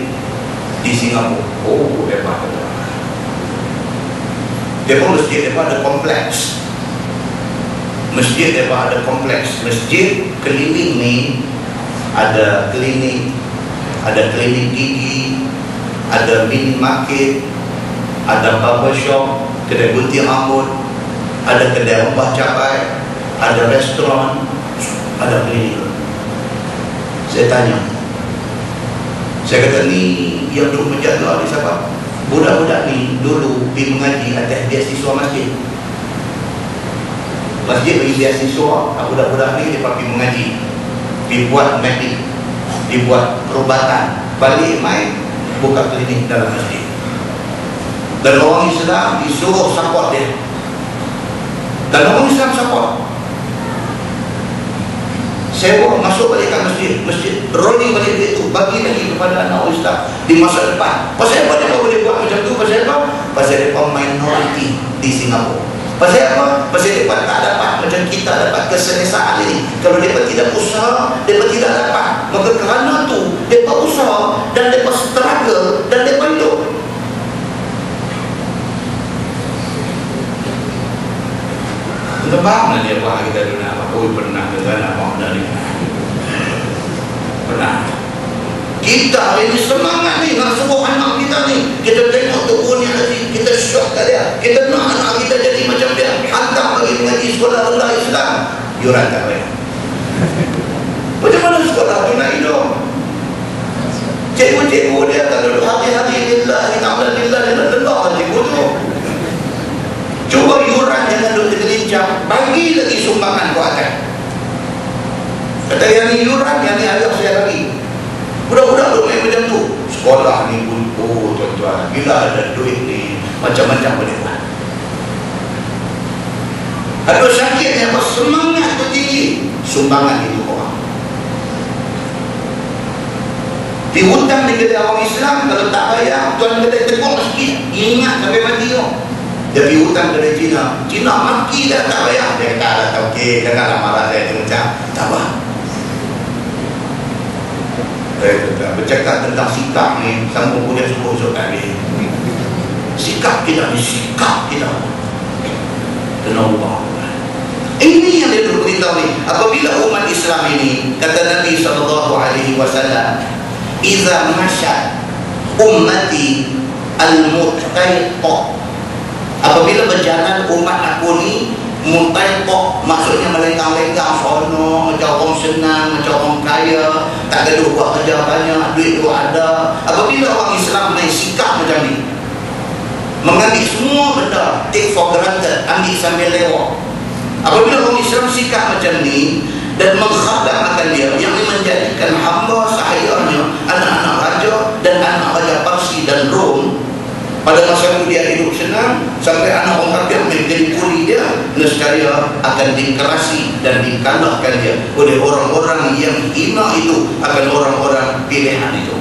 di Singapura. Oh, hebat. Dia pun masjid dia ada kompleks. Masjid dia ada kompleks. Masjid keliling ni ada klinik, ada klinik gigi, ada minimarket, ada barber shop, kedai gunting rambut, ada kedai rempah cabai, ada restoran, ada klinik. Saya tanya, saya kata ni yang duk menjaga ni siapa? Budak-budak ni dulu pergi mengaji atas beasiswa masjid. Masjid bagi beasiswa, budak-budak ni dia pergi mengaji, dibuat medik, dibuat perubatan, balik main buka klinik dalam masjid. Dan orang Islam disuruh support dia. Dan orang Islam support. Saya bawa masuk balik ke masjid rolling balik duit tu, bagi lagi kepada anak Islam di masa depan. Pasal apa dia boleh buat macam tu? Pasal apa? Pasal dia minoriti di Singapura. Pasal apa? Pasal dia tak dapat macam kita dapat keselesaan ini. Kalau dia tidak usaha, dia tidak dapat. Maka kerana tu dia usaha dan dia struggle dan dia hidup. Kita faham dia apa kita dulu nak apa? Oh, pernah kita nak apa dari pernah. Kita ini semangat ni nak suruh anak kita ni. Kita tengok tukun yang lagi, kita syok kat dia. Kita nak anak kita jadi macam dia. Hantar bagi mengaji sekolah rendah Islam. Yuran tak bayar. Macam mana sekolah tu nak hidup? Cikgu-cikgu dia kalau hati-hati lillah, ta'ala lillah, lillah cikgu tu. Cuba yuran jangan duduk tergelincang, bagi lagi sumbangan kuatkan. Kata yang ni yuran, yang ni ayah saya lagi. Budak-budak duduk main macam tu. Sekolah ni pun, oh tuan-tuan, bila ada duit ni, macam-macam boleh buat. Ada sakit yang bersemangat tu tinggi, sumbangan itu orang. Di hutang di kedai orang Islam, kalau tak bayar, tuan kedai tegur sikit, ingat sampai mati tu. Dia pergi hutang kedai Cina maki dah tak bayar. Dia kata, okey, janganlah marah saya macam tak apa. Bercakap tentang sikap ni, sambung boleh suruh kami. Sikap kita ni, sikap kita kena ubah. Ini yang dia beritahu ni. Apabila umat Islam ini, kata Nabi SAW, "Iza masyad ummati al-mutqaiqah." Apabila berjalan umat aku ni mutaiqah, maksudnya melenggang-lenggang sono, macam orang senang, macam orang kaya, tak ada buat kerja banyak, duit tu ada. Apabila orang Islam main sikap macam ni, mengambil semua benda, take for granted, ambil sambil lewat. Apabila orang Islam sikap macam ni dan menghadapkan dia, yang menjadikan hamba sahayanya anak-anak raja dan anak raja Parsi dan Rom. Pada masa itu dia hidup senang, sampai anak orang kafir menjadi kuli dia, nescaya akan dikerasi dan dikalahkan dia oleh orang-orang yang hina itu, akan orang-orang pilihan itu.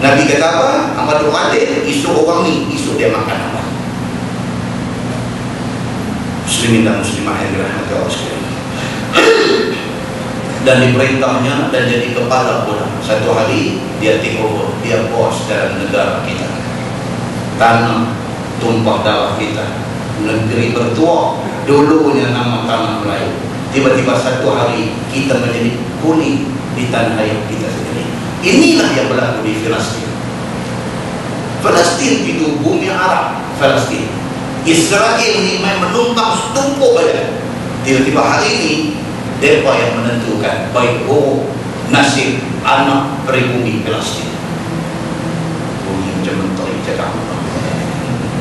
Nabi kata apa? Amadul Qadir, isu orang ni, isu dia makan apa? Muslimin dan muslimah yang dirahmati Allah sekalian. Dan diperintahnya dan jadi kepala pula. Satu hari dia take over, dia bos dalam negara kita. Tanah tumpah darah kita, negeri bertuah, dulunya nama tanah Melayu. Tiba-tiba satu hari kita menjadi kuli di tanah air kita sendiri. Inilah yang berlaku di Palestin. Palestin itu bumi Arab. Palestin, Israel ini main menumpang setumpuk saja. Tiba-tiba hari ini mereka yang menentukan baik buruk nasib anak pribumi Palestin. Bumi macam menteri cakap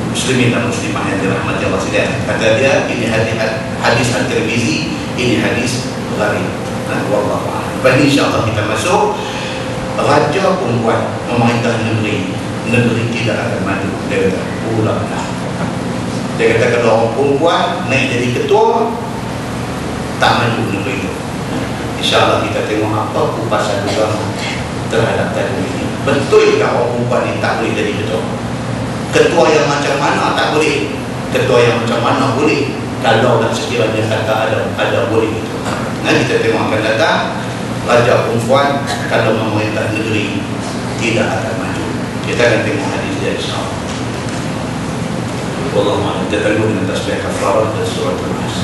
muslimin dan muslimah yang dirahmati Allah sekalian. Kata dia, ini hadis At-Tirmizi, ini hadis gharib. Wallahu a'lam. Baik, insya-Allah kita masuk. Raja perempuan memerintah negeri tidak akan maju. Dia kata, ulanglah. Dia kata kalau orang perempuan naik jadi ketua, tak maju negeri itu. InsyaAllah kita tengok apa kupasan agama terhadap tadi ini. Betul tak orang perempuan ini tak boleh jadi ketua? Ketua yang macam mana tak boleh? Ketua yang macam mana boleh? Kalau nak sekiranya kata ada boleh itu. Nah, kita tengok akan datang, raja perempuan kalau memerintah negeri tidak akan maju. Kita akan tengok hadis dia insyaAllah. Wallahu a'lam. Kita tunggu dengan tasbih kafarah dan surah Al-Nas.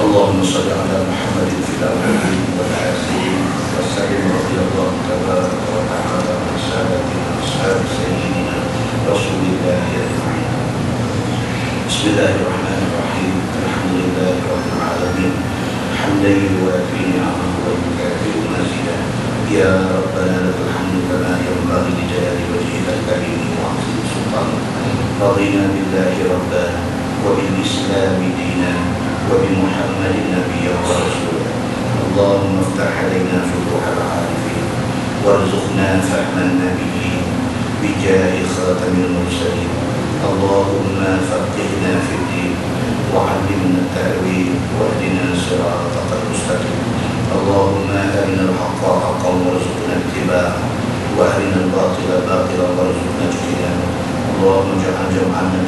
اللهم صل على محمد في الأولين والآخرين وسلم رضي الله تبارك وتعالى عن سادتنا أصحاب سيدنا رسول الله أجمعين. بسم الله الرحمن الرحيم. الحمد لله رب العالمين حمدا يوافي نعمه ويكافئ مزيدا. يا ربنا لك الحمد كما ينبغي لجلال وجهك الكريم وعظيم سلطانك. رضينا بالله ربا وبالإسلام دينا وبمحمد نبيا ورسولا. اللهم افتح علينا فتوح العارفين وارزقنا فهم النبيين بجاه خاتم المرسلين. اللهم فقهنا في الدين وعلمنا التأويل واهدنا صراطك المستقيم. اللهم أرنا الحق حقا وارزقنا اتباعه وأرنا الباطل باطلا وارزقنا اجتنابه. اللهم اجعل جمعنا